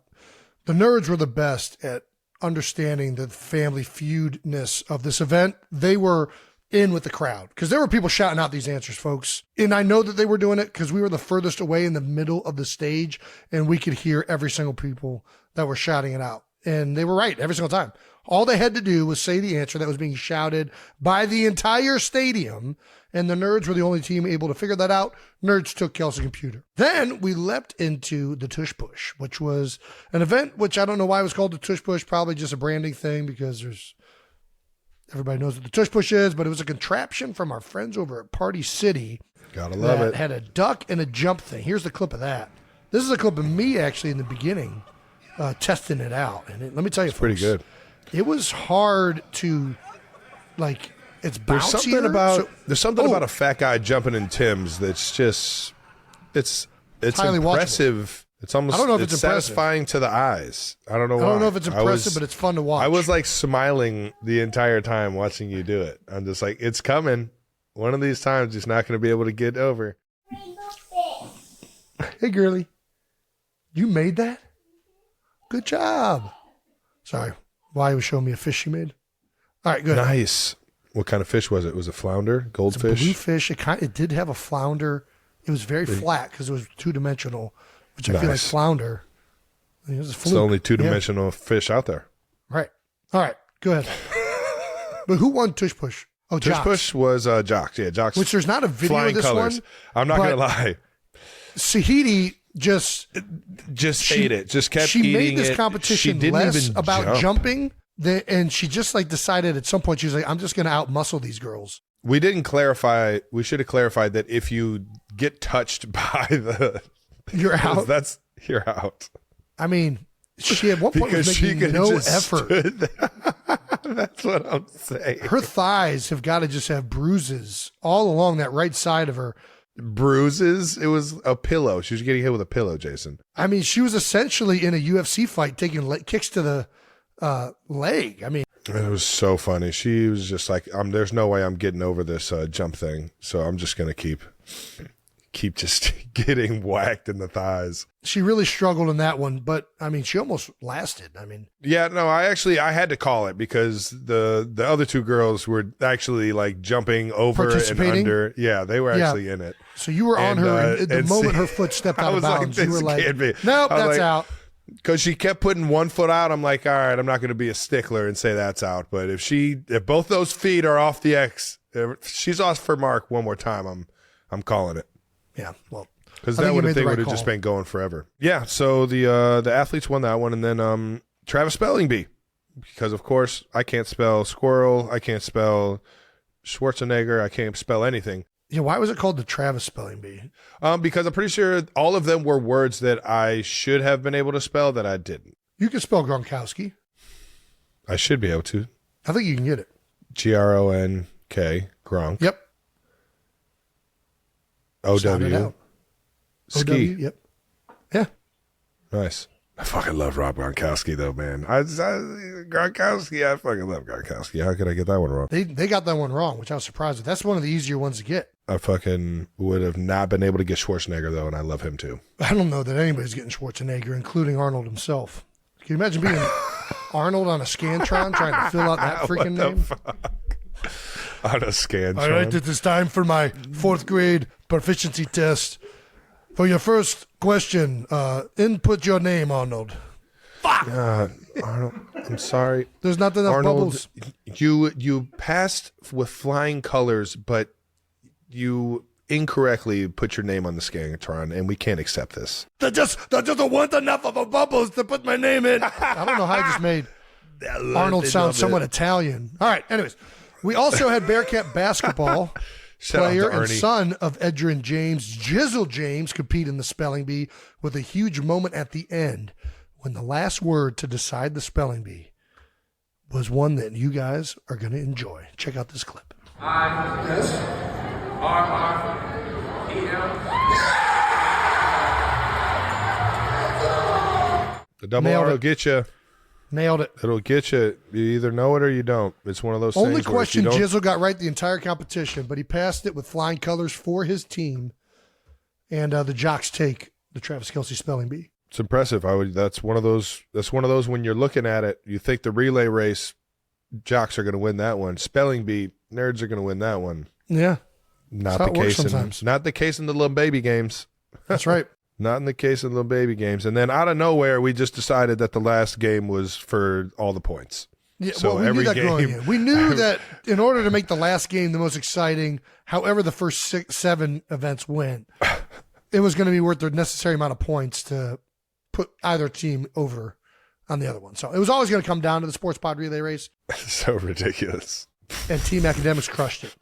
nerds were the best at understanding the family feudness of this event. They were in with the crowd because there were people shouting out these answers, folks. And I know that they were doing it because we were the furthest away in the middle of the stage and we could hear every single people that were shouting it out. And they were right every single time. All they had to do was say the answer that was being shouted by the entire stadium. And the nerds were the only team able to figure that out. Nerds took Kelsey computer. Then we leapt into the Tush Push, which was an event which I don't know why it was called the Tush Push, probably just a branding thing because everybody knows what the Tush Push is, but it was a contraption from our friends over at Party City. Gotta love it. Had a duck and a jump thing. Here's the clip of that. This is a clip of me actually in the beginning testing it out. And let me tell you, it's folks, pretty good. It was hard to it's bouncier. There's something about a fat guy jumping in Tim's that's just it's impressive. Watchable. It's almost I don't know if it's satisfying to the eyes. I don't know why. I don't know if it's impressive, but it's fun to watch. I was smiling the entire time watching you do it. I'm just it's coming. One of these times it's not going to be able to get over. Hey, girly. You made that? Good job. Sorry. Why was showing me a fish she made? All right, good. Nice. What kind of fish was it? Was it flounder? Goldfish? It's a blue fish. It did have a flounder. It was very flat because it was two-dimensional, which I feel like flounder. It was a fluke. It's the only two-dimensional fish out there. Right. All right. Go ahead. But who won Tush Push? Oh, Tush Jocks. Push was Jocks. Yeah, Jocks. Which there's not a video flying of this colors. one. I'm not going to lie. Sahidi just ate it. Just kept she eating it. She made this competition less about jumping And she just like decided at some point, she was like, I'm just going to out-muscle these girls. We didn't clarify. We should have clarified that if you get touched by you're out. You're out. I mean, she at one point was making no effort. That's what I'm saying. Her thighs have got to just have bruises all along that right side of her. Bruises? It was a pillow. She was getting hit with a pillow, Jason. I mean, she was essentially in a UFC fight taking kicks to the leg. I mean, it was so funny. She was just like, there's no way I'm getting over this jump thing. So I'm just going to keep just getting whacked in the thighs. She really struggled in that one, but I mean, she almost lasted. I mean, yeah, no, I had to call it because the other two girls were actually like jumping over and under. Yeah, they were actually in it. So you were on her and the moment her foot stepped out of bounds, you were like, nope, that's out. Because she kept putting one foot out, I'm like, all right, I'm not going to be a stickler and say that's out. But if both those feet are off the X, if she's off for mark one more time, I'm calling it. Yeah, well, because that would have just been going forever. Yeah, so the athletes won that one, and then Travis Spelling Bee, because of course I can't spell squirrel, I can't spell Schwarzenegger, I can't spell anything. Yeah, why was it called the Travis Spelling Bee? Because I'm pretty sure all of them were words that I should have been able to spell that I didn't. You can spell Gronkowski. I should be able to. I think you can get it. Gronk, Gronk. Yep. OW. Ski. OW, yep. Yeah. Nice. I fucking love Rob Gronkowski, though, man. Gronkowski, I fucking love Gronkowski. How could I get that one wrong? They got that one wrong, which I was surprised with. That's one of the easier ones to get. I fucking would have not been able to get Schwarzenegger, though, and I love him, too. I don't know that anybody's getting Schwarzenegger, including Arnold himself. Can you imagine being Arnold on a Scantron trying to fill out that freaking name? Fuck? On a Scantron? All right, it is time for my 4th grade proficiency test. For your first question, input your name, Arnold. Fuck! Arnold, I'm sorry. There's not enough Arnold, bubbles. You passed with flying colors, but you incorrectly put your name on the Scantron, and we can't accept this. There just weren't enough of a bubbles to put my name in. I don't know how I just made Arnold sound somewhat Italian. All right, anyways. We also had Bearcat basketball player and son of Edgerrin James, Jizzle James, compete in the spelling bee with a huge moment at the end when the last word to decide the spelling bee was one that you guys are going to enjoy. Check out this clip. The double R will get you. Nailed it. It'll get you. You either know it or you don't. It's one of those Only things. Only question Jizzle got right the entire competition, but he passed it with flying colors for his team. And the Jocks take the Travis Kelce spelling bee. It's impressive. That's one of those when you're looking at it, you think the relay race, Jocks are going to win that one. Spelling bee, nerds are going to win that one. Yeah. Not the case in the Lombaby Games. That's right. Not in the case of the Lombaby Games. And then out of nowhere, we just decided that the last game was for all the points. Yeah, so well, we knew that going in. We knew that in order to make the last game the most exciting, however the first 7 events went, it was going to be worth the necessary amount of points to put either team over on the other one. So it was always going to come down to the Sports Pod Relay Race. So ridiculous. And Team Academics crushed it.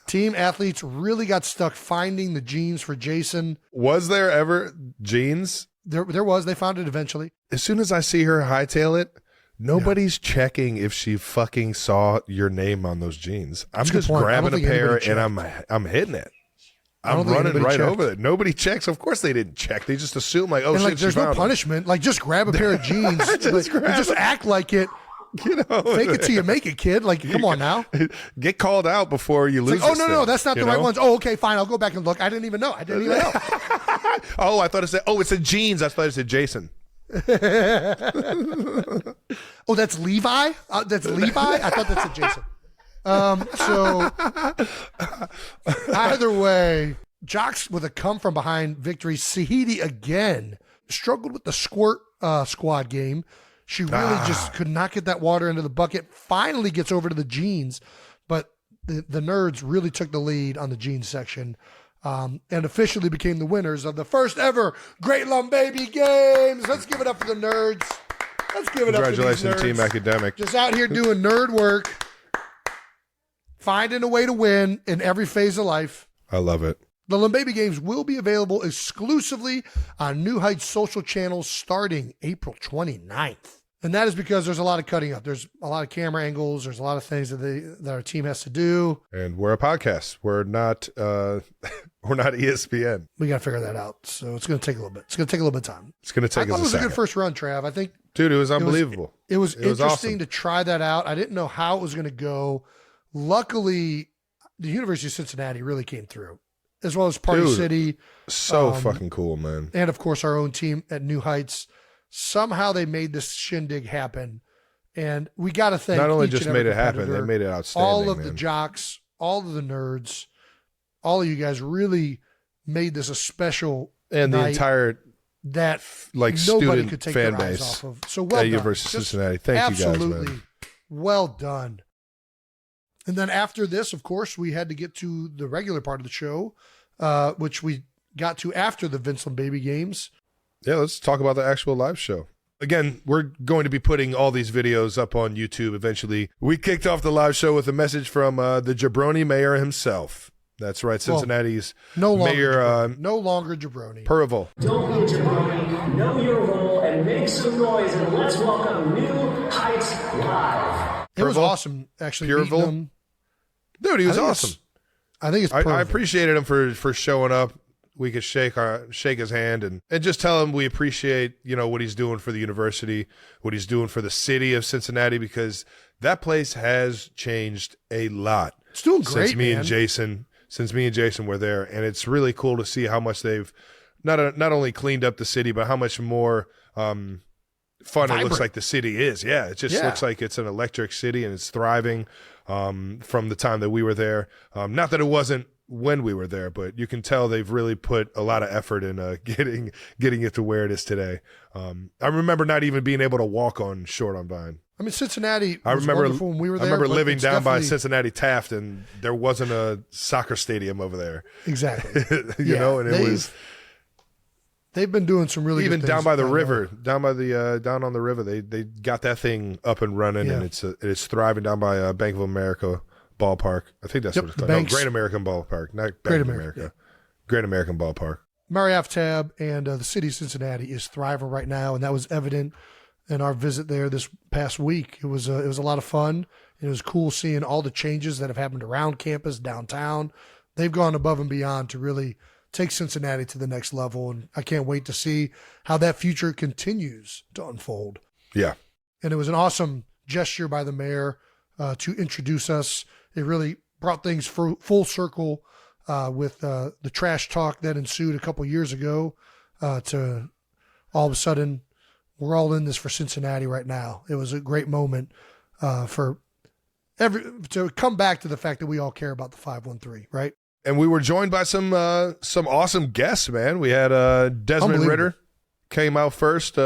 Team Athletes really got stuck finding the jeans for Jason. Was there ever jeans? There was. They found it eventually. As soon as I see her hightail it, nobody's checking if she fucking saw your name on those jeans. I'm just grabbing a pair and I'm hitting it. I'm running right over it. Nobody checks. Of course they didn't check. They just assume like, oh, and shit, like, there's no punishment. Like, just grab a pair of jeans. just act like it. You know, fake it till you make it, kid. Like, come on now. Get called out before you lose. Like, no, that's not the right ones. Oh, okay, fine. I'll go back and look. I didn't even know. Oh, I thought it said. Oh, it said jeans. I thought it said Jason. Oh, that's Levi. That's Levi. I thought that said Jason. So either way, Jocks with a come from behind victory. Sahidi again struggled with the squirt squad game. She really just could not get that water into the bucket. Finally gets over to the jeans, but the nerds really took the lead on the jeans section and officially became the winners of the first ever Great Lombaby Games. Let's give it up for the nerds. Let's give it up to these Congratulations, nerds. Team Academic. Just out here doing nerd work, finding a way to win in every phase of life. I love it. The Lombaby Games will be available exclusively on New Heights social channels starting April 29th. And that is because there's a lot of cutting up. There's a lot of camera angles. There's a lot of things that our team has to do. And we're a podcast. We're not ESPN. We got to figure that out. So it's going to take a little bit. It's going to take a little bit of time. It's going to take us a second. It was a good first run, Trav. I think. Dude, it was unbelievable. It was interesting awesome to try that out. I didn't know how it was going to go. Luckily, the University of Cincinnati really came through, as well as Party City. So fucking cool, man. And, of course, our own team at New Heights. Somehow they made this shindig happen. And we got to thank not only each just and made every it happen, competitor, they made it outstanding. all of the jocks, all of the nerds, all of you guys really made this a special and night the entire that like nobody student could take fan their eyes base off of. So well at done. University of Just Cincinnati. Thank you guys, absolutely man. well done. And then after this, of course, we had to get to the regular part of the show, which we got to after the Vince Lombaby Games. Yeah, let's talk about the actual live show. Again, we're going to be putting all these videos up on YouTube eventually. We kicked off the live show with a message from the jabroni mayor himself. That's right, Cincinnati's mayor. No longer jabroni. Percival. Don't be a jabroni, know your role, and make some noise, and let's welcome New Heights Live. It was awesome, actually. Pureville? Meeting him. Dude, he was awesome. I think it's I appreciated him for showing up. We could shake his hand and just tell him we appreciate, what he's doing for the university, what he's doing for the city of Cincinnati, because that place has changed a lot. It's doing great, since me and Jason were there, and it's really cool to see how much they've not only cleaned up the city, but how much more fun it looks like the city is. Yeah, it just looks like it's an electric city and it's thriving from the time that we were there. Not that it wasn't when we were there, but you can tell they've really put a lot of effort in getting it to where it is today. I remember not even being able to walk on Short on Vine. I mean, Cincinnati was wonderful when we were there. I remember living down by Cincinnati Taft, and there wasn't a soccer stadium over there. Exactly. And they've been doing some really even good down things by the river, down on the river. They got that thing up and running, and it's thriving down by Bank of America ballpark. I think that's what it's called. No, Great American Ballpark, not Bank of America. Yeah. Great American Ballpark. Mary Tab and the city of Cincinnati is thriving right now, and that was evident in our visit there this past week. It was a lot of fun. It was cool seeing all the changes that have happened around campus, downtown. They've gone above and beyond to really take Cincinnati to the next level, and I can't wait to see how that future continues to unfold. Yeah. And it was an awesome gesture by the mayor to introduce us. It really brought things full circle with the trash talk that ensued a couple years ago to all of a sudden, we're all in this for Cincinnati right now. It was a great moment to come back to the fact that we all care about the 513, right? And we were joined by some awesome guests, man. We had Desmond Ridder came out first,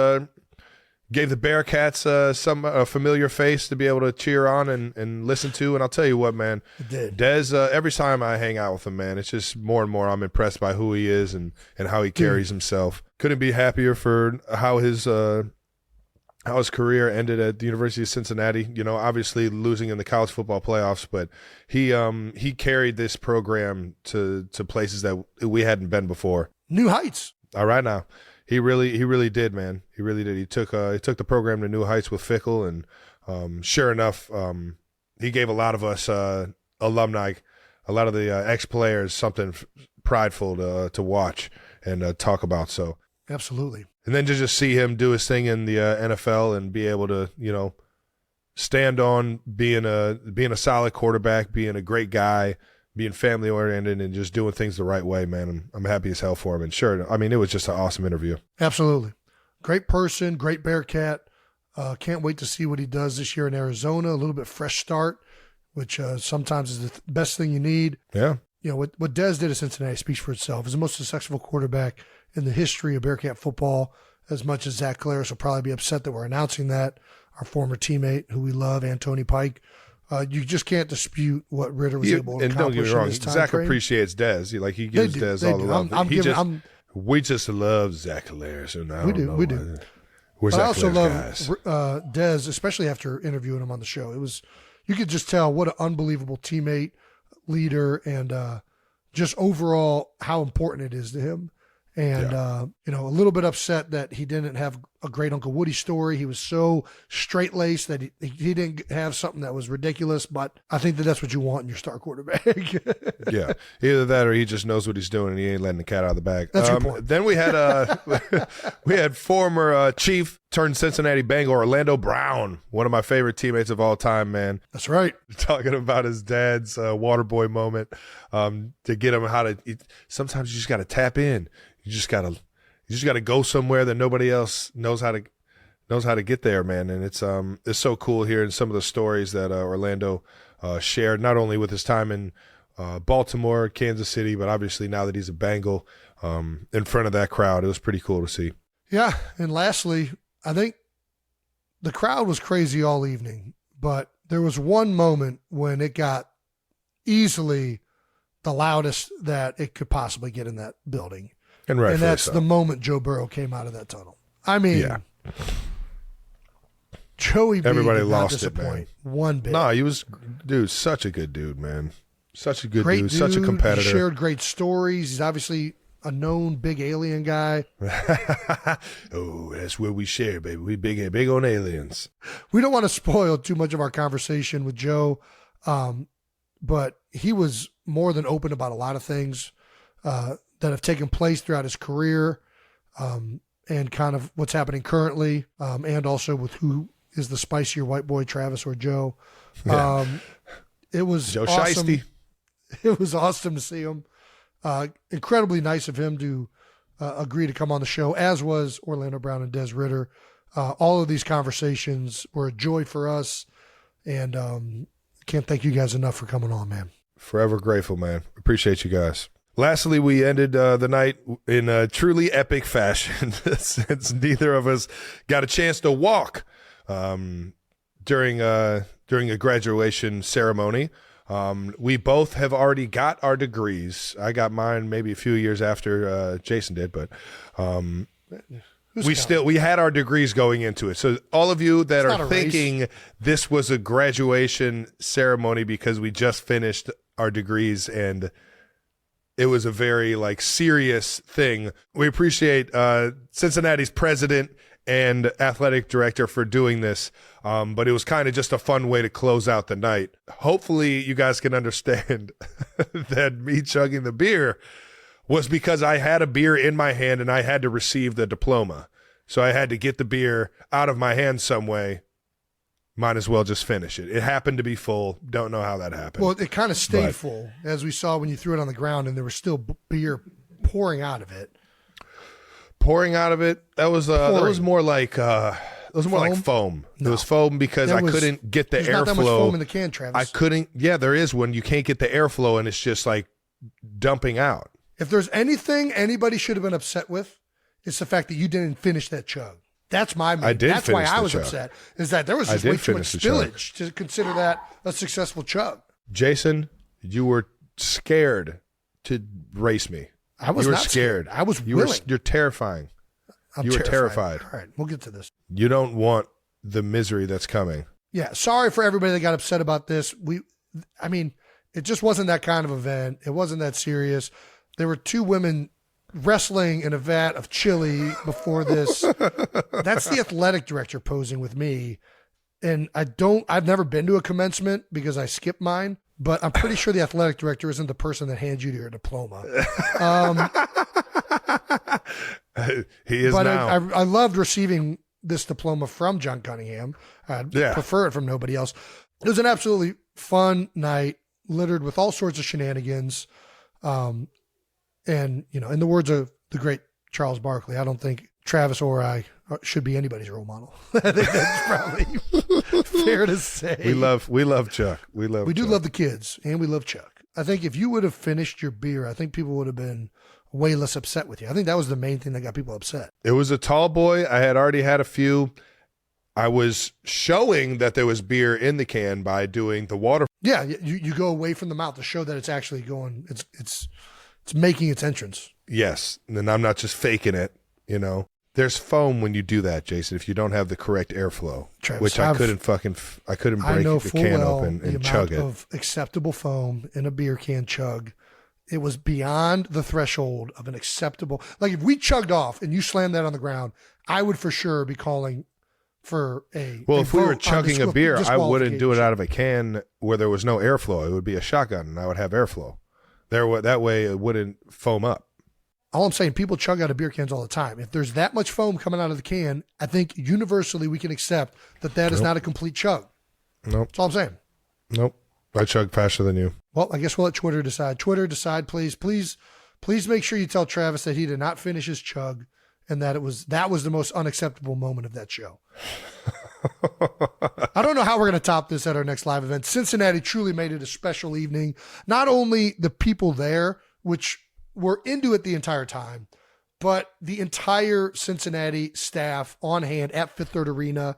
gave the Bearcats some familiar face to be able to cheer on and listen to. And I'll tell you what, man, it did. Des, every time I hang out with him, man, it's just more and more I'm impressed by who he is and how he carries himself. Couldn't be happier for how his career ended at the University of Cincinnati. Obviously losing in the college football playoffs, but he carried this program to places that we hadn't been before. New heights. All right now. He really did, man. He really did. He took the program to new heights with Fickle, and sure enough, he gave a lot of us alumni, a lot of the ex-players, something prideful to watch and talk about. So absolutely. And then to just see him do his thing in the NFL and be able to, stand on being a solid quarterback, being a great guy, being family oriented and just doing things the right way, man. I'm happy as hell for him. And sure, I mean, it was just an awesome interview. Absolutely. Great person, great Bearcat. Can't wait to see what he does this year in Arizona. A little bit fresh start, which sometimes is the best thing you need. Yeah. What Des did at Cincinnati speaks for itself. He's the most successful quarterback in the history of Bearcat football, as much as Zach Claris will probably be upset that we're announcing that. Our former teammate, who we love, Antony Pike. You just can't dispute what Ridder was able to accomplish. And don't get me wrong, in this time Zach frame. Appreciates Des. He gives Des all the love. We just love Zach Claris. We do. Where's but that I also clear, love Dez, especially after interviewing him on the show. You could just tell what an unbelievable teammate, leader, and just overall how important it is to him. And, a little bit upset that he didn't have a great Uncle Woody story. He was so straight-laced that he didn't have something that was ridiculous, but I think that's what you want in your star quarterback. Yeah, either that or he just knows what he's doing and he ain't letting the cat out of the bag. That's your point. Then we had former Chief turned Cincinnati Bengal Orlando Brown, one of my favorite teammates of all time, man. That's right. Talking about his dad's water boy moment to get him how to. Sometimes you just got to tap in. You just gotta go somewhere that nobody else knows how to get there, man. And it's so cool hearing some of the stories that Orlando shared, not only with his time in Baltimore, Kansas City, but obviously now that he's a Bengal in front of that crowd. It was pretty cool to see. Yeah, and lastly, I think the crowd was crazy all evening, but there was one moment when it got easily the loudest that it could possibly get in that building. And that's so. the moment Joe Burrow came out of that tunnel. I mean, Joey B everybody did not lost it, disappoint man. One bit. No, he was, such a good dude, man. Such a good great dude, such a competitor. He shared great stories. He's obviously a known big alien guy. Oh, that's where we share, baby. We big on aliens. We don't want to spoil too much of our conversation with Joe, but he was more than open about a lot of things that have taken place throughout his career, and kind of what's happening currently, and also with who is the spicier white boy, Travis or Joe. It was Joe awesome. Shiesty. It was awesome to see him. Incredibly nice of him to agree to come on the show, as was Orlando Brown and Des Ridder. All of these conversations were a joy for us, and can't thank you guys enough for coming on, man. Forever grateful, man. Appreciate you guys. Lastly, we ended the night in a truly epic fashion since neither of us got a chance to walk during a graduation ceremony. We both have already got our degrees. I got mine maybe a few years after Jason did, but we had our degrees going into it. So all of you that are thinking this was a graduation ceremony because we just finished our degrees and it was a very serious thing. We appreciate Cincinnati's president and athletic director for doing this, but it was kind of just a fun way to close out the night. Hopefully you guys can understand that me chugging the beer was because I had a beer in my hand and I had to receive the diploma. So I had to get the beer out of my hand some way. Might as well just finish it. It happened to be full. Don't know how that happened. Well, it kind of stayed full, as we saw when you threw it on the ground, and there was still beer pouring out of it. Pouring out of it? That was more like foam. No. It was foam because I couldn't get the airflow. There's not that much foam in the can, Travis. I couldn't. Yeah, there is when you can't get the airflow and it's just dumping out. If there's anything anybody should have been upset with, it's the fact that you didn't finish that chug. That's my main. That's why I was upset. Is that there was just way too much spillage to consider that a successful chug. Jason, you were scared to race me. I was not scared. I was willing. You're terrifying. You were terrified. All right, we'll get to this. You don't want the misery that's coming. Yeah, sorry for everybody that got upset about this. It just wasn't that kind of event. It wasn't that serious. There were two women wrestling in a vat of chili before this. That's the athletic director posing with me. And I've never been to a commencement because I skipped mine, but I'm pretty sure the athletic director isn't the person that hands you your diploma. He is but now. I loved receiving this diploma from John Cunningham. I'd prefer it from nobody else. It was an absolutely fun night, littered with all sorts of shenanigans. And, in the words of the great Charles Barkley, I don't think Travis or I should be anybody's role model. I think that's probably fair to say. We love Chuck. We do love the kids, and we love Chuck. I think if you would have finished your beer, I think people would have been way less upset with you. I think that was the main thing that got people upset. It was a tall boy. I had already had a few. I was showing that there was beer in the can by doing the water. Yeah, you go away from the mouth to show that it's actually going. It's making its entrance. Yes, and I'm not just faking it. There's foam when you do that, Jason, if you don't have the correct airflow, Travis, which I couldn't break the can open and chug it. The amount of acceptable foam in a beer can chug, it was beyond the threshold of an acceptable. Like if we chugged off and you slammed that on the ground, I would for sure be calling for a. Well, if we were chugging a beer, I wouldn't do it out of a can where there was no airflow. It would be a shotgun, and I would have airflow. That way it wouldn't foam up. All I'm saying, people chug out of beer cans all the time. If there's that much foam coming out of the can, I think universally we can accept that is not a complete chug. Nope. That's all I'm saying. Nope. I chug faster than you. Well, I guess we'll let Twitter decide. Twitter, decide, please. Please make sure you tell Travis that he did not finish his chug and that was the most unacceptable moment of that show. I don't know how we're going to top this at our next live event. Cincinnati truly made it a special evening. Not only the people there, which were into it the entire time, but the entire Cincinnati staff on hand at Fifth Third Arena.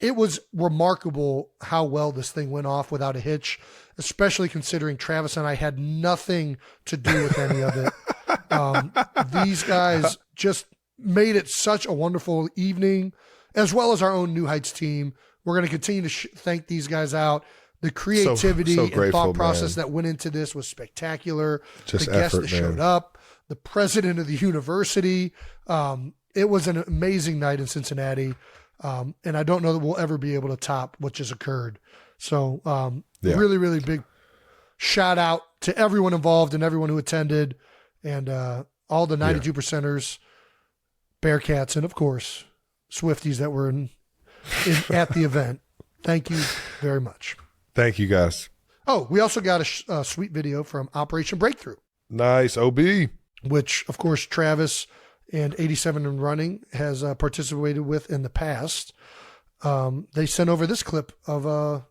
It was remarkable how well this thing went off without a hitch, especially considering Travis and I had nothing to do with any of it. These guys just made it such a wonderful evening, as well as our own New Heights team. We're going to continue to thank these guys out. The creativity so and grateful, thought process man. that went into this was spectacular. Just the guests effort, that showed man. up, the president of the university. It was an amazing night in Cincinnati. And I don't know that we'll ever be able to top what just occurred. So really, really big shout out to everyone involved and everyone who attended and all the 92 percenters, Bearcats, and of course, Swifties that were at the event. Thank you very much. Thank you, guys. Oh, we also got a sweet video from Operation Breakthrough. Nice. OB. Which, of course, Travis and 87 and Running has participated with in the past. They sent over this clip of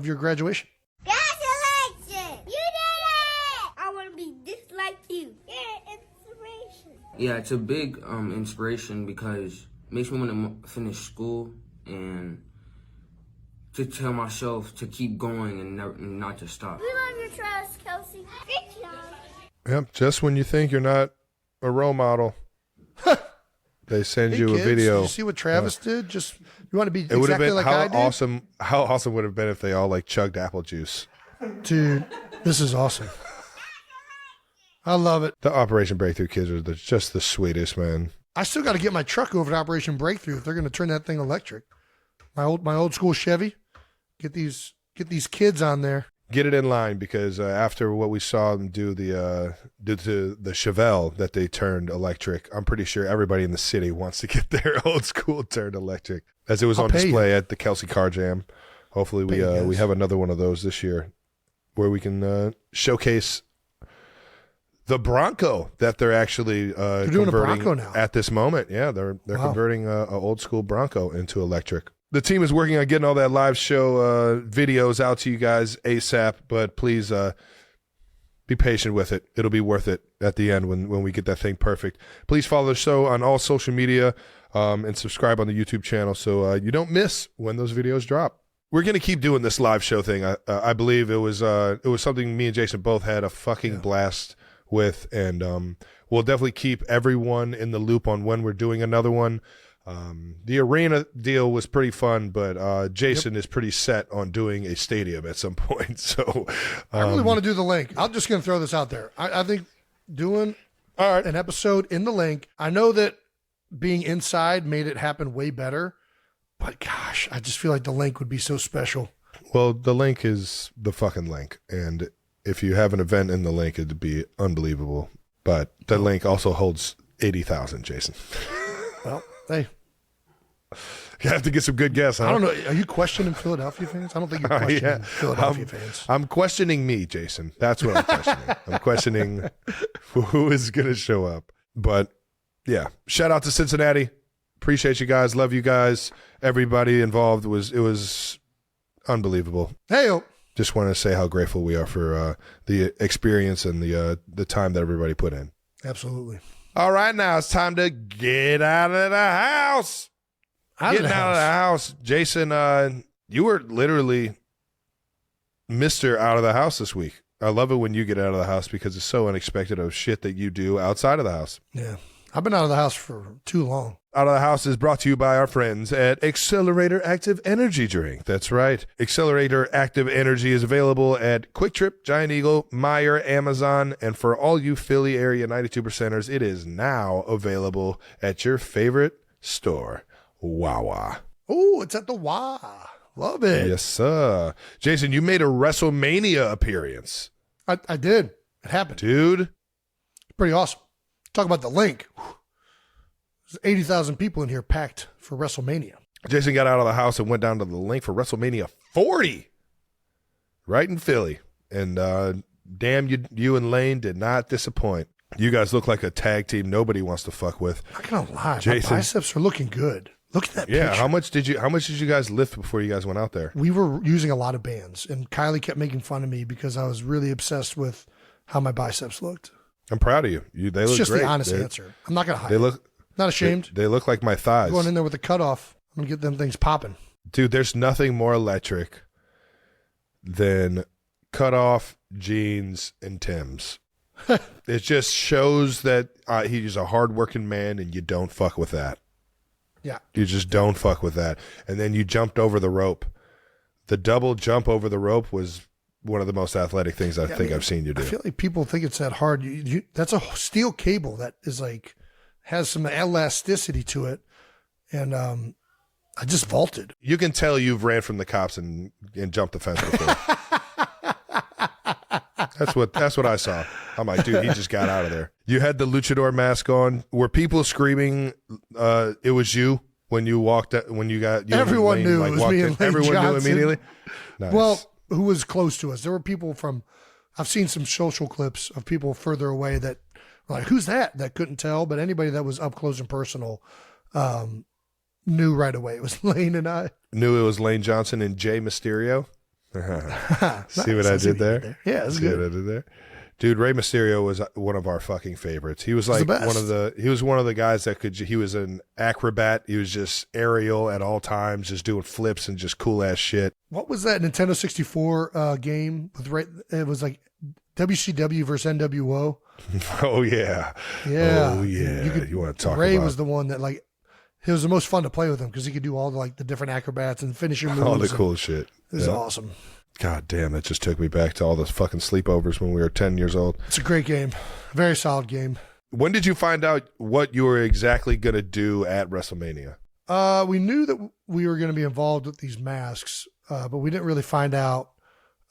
your graduation. Congratulations! You did it! I want to be just like you. You're inspiration. Yeah, it's a big inspiration because it makes me want to finish school and to tell myself to keep going and not to stop. We love your trust, Kelsey. Good job. Yep. Just when you think you're not a role model, they send Hey, you kids, a video. Did you see what Travis did? Just you want to be It would have exactly been like I did? How awesome would it have been if they all like chugged apple juice? Dude, this is awesome. I love it. The Operation Breakthrough kids are just the sweetest, man. I still got to get my truck over to Operation Breakthrough if they're going to turn that thing electric. My old school Chevy. Get these kids on there. Get it in line because after what we saw them do to the Chevelle that they turned electric, I'm pretty sure everybody in the city wants to get their old school turned electric. As it was on display at the Kelsey Car Jam. Hopefully we have another one of those this year where we can showcase the Bronco that they're actually doing a Bronco now at this moment. Yeah, they're converting a old school Bronco into electric. The team is working on getting all that live show videos out to you guys ASAP, but please be patient with it. It'll be worth it at the end when we get that thing perfect. Please follow the show on all social media and subscribe on the YouTube channel so you don't miss when those videos drop. We're going to keep doing this live show thing. I believe it was something me and Jason both had a fucking blast with, and we'll definitely keep everyone in the loop on when we're doing another one. The arena deal was pretty fun, but Jason is pretty set on doing a stadium at some point. So I really want to do the link. I'm just going to throw this out there. I think doing an episode in the link, I know that being inside made it happen way better, but gosh, I just feel like the link would be so special. Well, the link is the fucking link. And if you have an event in the link, it'd be unbelievable. But the link also holds 80,000, Jason. Well, hey. You have to get some good guests, huh? I don't know. Are you questioning Philadelphia fans? I don't think you're questioning Philadelphia fans. I'm questioning me, Jason. That's what I'm questioning. I'm questioning who is going to show up. But, yeah, shout out to Cincinnati. Appreciate you guys. Love you guys. Everybody involved. It was unbelievable. Hey-o. Just want to say how grateful we are for the experience and the time that everybody put in. Absolutely. All right, now it's time to get out of the house. Getting out of the house. Jason, you were literally Mr. Out of the House this week. I love it when you get out of the house because it's so unexpected of shit that you do outside of the house. Yeah. I've been out of the house for too long. Out of the House is brought to you by our friends at Accelerator Active Energy Drink. That's right. Accelerator Active Energy is available at Quick Trip, Giant Eagle, Meijer, Amazon, and for all you Philly area 92%ers, it is now available at your favorite store, Wawa. Oh, it's at the Wawa. Love it. Yes, sir. Jason, you made a Wrestlemania appearance. I did. It happened. Dude. Pretty awesome. Talk about the link. There's 80,000 people in here packed for WrestleMania. Jason got out of the house and went down to the link for WrestleMania 40. Right in Philly. And damn, you and Lane did not disappoint. You guys look like a tag team nobody wants to fuck with. I'm not going to lie. Jason, my biceps are looking good. Look at that picture. How much did you guys lift before you guys went out there? We were using a lot of bands, and Kylie kept making fun of me because I was really obsessed with how my biceps looked. I'm proud of you. They look great. It's just the honest answer. I'm not going to hide. They look not ashamed. They look like my thighs. Going in there with the cutoff, I'm going to get them things popping. Dude, there's nothing more electric than cutoff jeans and Timbs. It just shows that he's a hardworking man, and you don't fuck with that. Yeah. You just don't fuck with that. And then you jumped over the rope. The double jump over the rope was one of the most athletic things I think I've seen you do. I feel like people think it's that hard. That's a steel cable that is like has some elasticity to it, and I just vaulted. You can tell you've ran from the cops and jumped the fence before. That's what I saw. I'm like, dude, he just got out of there. You had the luchador mask on. Were people screaming? It was you when you walked. When you got. Everyone knew it was me and Lane Everyone Johnson. knew immediately. Nice. Well, who was close to us? There were people from. I've seen some social clips of people further away that were like, "Who's that?" That couldn't tell, but anybody that was up close and personal knew right away. It was Lane and I. Knew it was Lane Johnson and Jay Mysterio. See what I did there? Yeah, that's good. See what I did there? Dude, Rey Mysterio was one of our fucking favorites. He was like he was one of the guys that he was an acrobat. He was just aerial at all times, just doing flips and just cool ass shit. What was that Nintendo 64 game with Ray? It was like WCW versus NWO. Oh yeah. Yeah. Oh yeah. You want to talk Ray about was the one that like it was the most fun to play with him because he could do all the different acrobats and finishing moves. All the cool shit. It was awesome. God damn, that just took me back to all those fucking sleepovers when we were 10 years old. It's a great game. Very solid game. When did you find out what you were exactly going to do at WrestleMania? We knew that we were going to be involved with these masks, but we didn't really find out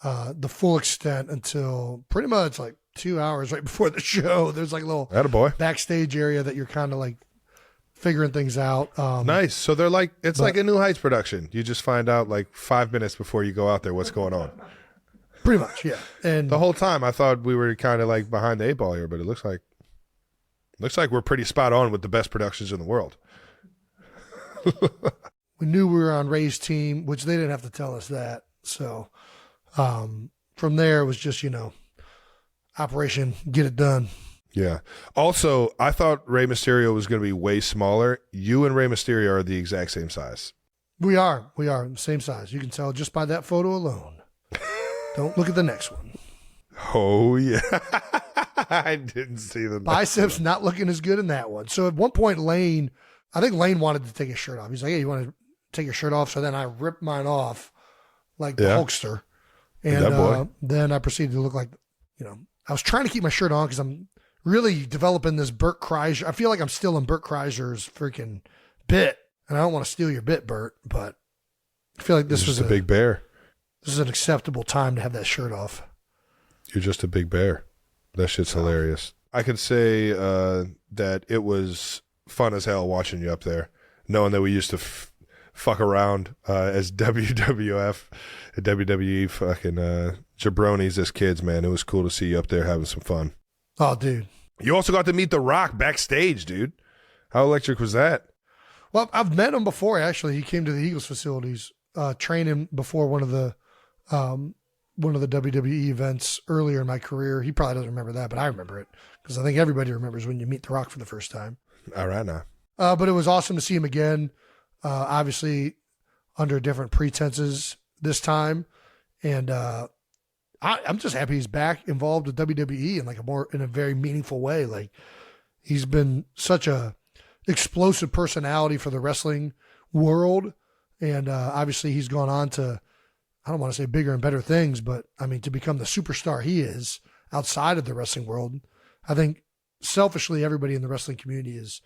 the full extent until pretty much like 2 hours right before the show. There's like a little backstage area that you're kind of like figuring things out. Nice. So they're like, it's like a New Heights production. You just find out like 5 minutes before you go out there what's going on. Pretty much, yeah. And the whole time I thought we were kind of like behind the 8 ball here, but it looks like we're pretty spot on with the best productions in the world. We knew we were on Ray's team, which they didn't have to tell us that. So from there, it was just, Operation Get It Done. Yeah. Also, I thought Rey Mysterio was going to be way smaller. You and Rey Mysterio are the exact same size. We are the same size. You can tell just by that photo alone. Don't look at the next one. Oh, yeah. I didn't see the biceps not looking as good in that one. So at one point, I think Lane wanted to take his shirt off. He's like, "Hey, you want to take your shirt off?" So then I ripped mine off like the Hulkster. And then I proceeded to look like, I was trying to keep my shirt on because I'm really developing this Bert Kreischer. I feel like I'm still in Bert Kreischer's freaking bit. And I don't want to steal your bit, Bert, but I feel like this was a big bear. This is an acceptable time to have that shirt off. You're just a big bear. That shit's hilarious. I can say that it was fun as hell watching you up there, knowing that we used to fuck around as WWF and WWE fucking jabronis as kids, man. It was cool to see you up there having some fun. Oh, dude. You also got to meet The Rock backstage, dude. How electric was that? Well, I've met him before, actually. He came to the Eagles facilities, training before one of the WWE events earlier in my career. He probably doesn't remember that, but I remember it because I think everybody remembers when you meet The Rock for the first time. All right now. But it was awesome to see him again, obviously under different pretenses this time. And I'm just happy he's back involved with WWE in a very meaningful way. Like He's been such a explosive personality for the wrestling world. And obviously he's gone on to, I don't want to say bigger and better things, but I mean, to become the superstar he is outside of the wrestling world. I think selfishly, everybody in the wrestling community is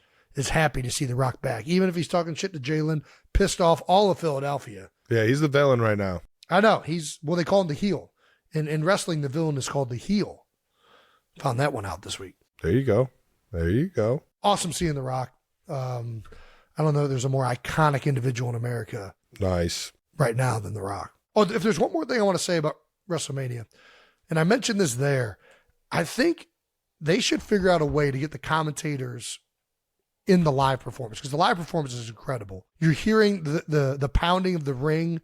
happy to see The Rock back. Even if he's talking shit to Jalen, pissed off all of Philadelphia. Yeah, he's the villain right now. I know. They call him the heel. In wrestling, the villain is called the heel. Found that one out this week. There you go. Awesome seeing The Rock. I don't know if there's a more iconic individual in America nice right now than The Rock. Oh, if there's one more thing I want to say about WrestleMania, and I mentioned this there, I think they should figure out a way to get the commentators in the live performance, because the live performance is incredible. You're hearing the pounding of the ring.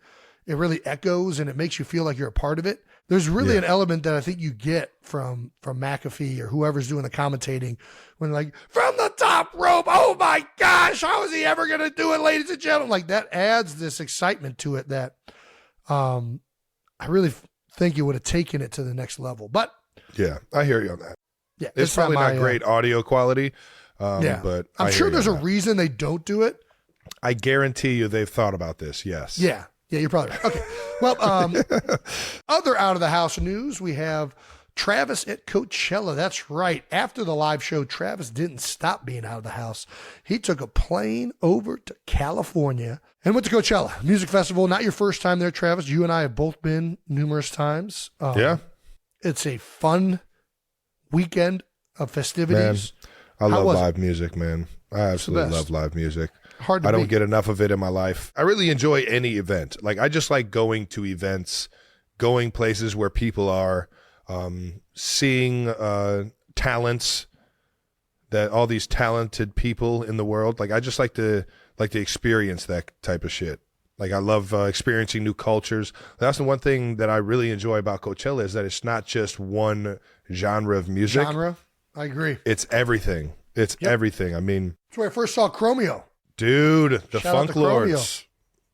It really echoes and it makes you feel like you're a part of it. There's really an element that I think you get from McAfee or whoever's doing the commentating when like, from the top rope, oh my gosh, how is he ever going to do it, ladies and gentlemen? Like that adds this excitement to it that I really think it would have taken it to the next level. But yeah, I hear you on that. Yeah, it's probably not great audio quality. But I'm sure there's a reason they don't do it. I guarantee you they've thought about this. Yes. Yeah, you're probably right. Okay. Well, other out of the house news, we have Travis at Coachella. That's right. After the live show, Travis didn't stop being out of the house. He took a plane over to California and went to Coachella Music Festival. Not your first time there, Travis. You and I have both been numerous times. Yeah. It's a fun weekend of festivities. Man, I love live music, man. I absolutely love live music. Hard to I don't beat. get enough of it in my life. I really enjoy any event. Like I just like going to events, going places where people are, seeing talents, that all these talented people in the world. Like I just like to experience that type of shit. Like I love experiencing new cultures. That's the one thing that I really enjoy about Coachella is that it's not just one genre of music. I agree. It's everything. It's everything. I mean, that's where I first saw Chromeo. Dude, the Shout Funk out to Lords. Chromeo.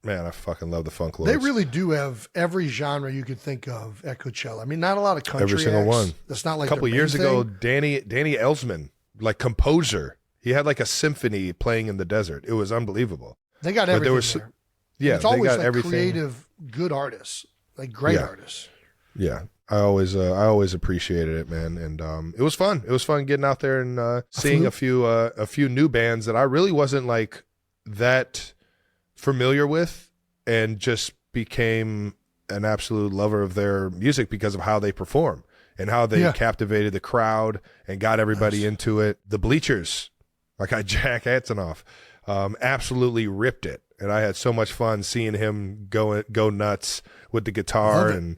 Man, I fucking love the Funk Lords. They really do have every genre you could think of at Coachella. I mean, not a lot of country every single acts. one. That's not like a couple years ago, Danny Elsman, like composer, he had like a symphony playing in the desert. It was unbelievable. They got everything there. Yeah, it's always they got like everything. Creative, good artists, like great artists. Yeah, I always appreciated it, man, and it was fun. It was fun getting out there and seeing a few new bands that I really wasn't like that familiar with, and just became an absolute lover of their music because of how they perform and how they captivated the crowd and got everybody into it. The Bleachers, my guy Jack Antonoff, absolutely ripped it. And I had so much fun seeing him go nuts with the guitar and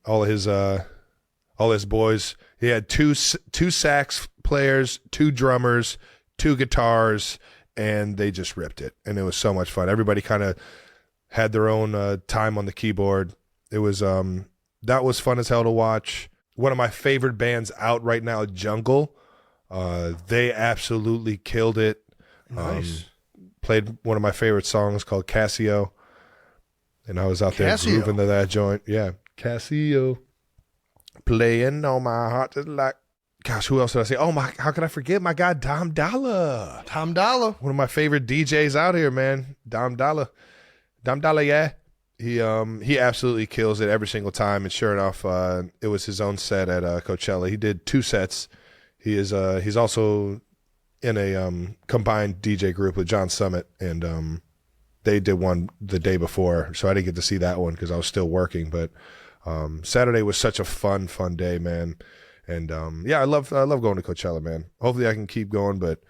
all his boys. He had two sax players, 2 drummers, 2 guitars, and they just ripped it. And it was so much fun. Everybody kind of had their own time on the keyboard. It was that was fun as hell to watch. One of my favorite bands out right now, Jungle. They absolutely killed it. Nice. Played one of my favorite songs called Casio, and I was out there grooving to that joint. Yeah, Casio, playing on my heart just like. Gosh, who else did I say? Oh my! How could I forget my guy Dom Dollar? Tom Dollar, one of my favorite DJs out here, man. Dom Dollar, yeah. He absolutely kills it every single time. And sure enough, it was his own set at Coachella. He did 2 sets. He's also in a combined DJ group with John Summit, and they did one the day before, so I didn't get to see that one because I was still working. But Saturday was such a fun day, man. And I love going to Coachella, man. Hopefully I can keep going, but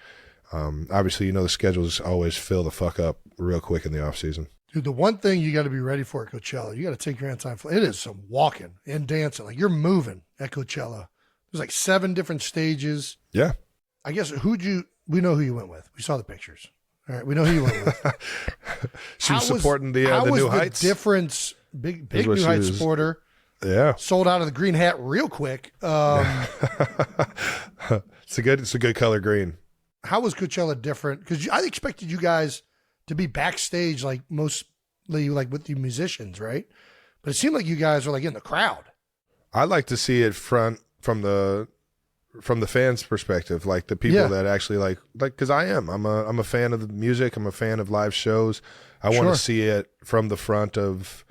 obviously the schedules always fill the fuck up real quick in the off season. Dude, the one thing you got to be ready for at Coachella, you got to take your anti-flight. It is some walking and dancing. Like you're moving at Coachella. There's like 7 different stages. Yeah. I guess we know who you went with. We saw the pictures. All right. We know who you went with. She was supporting the New Heights. Difference, big New Heights supporter. Yeah. Sold out of the green hat real quick. It's a good color green. How was Coachella different? Because I expected you guys to be backstage, like mostly like with the musicians, right? But it seemed like you guys were like in the crowd. I like to see it from the from the fans' perspective, like the people that actually like because I'm a fan of the music. I'm a fan of live shows. I want to see it from the front of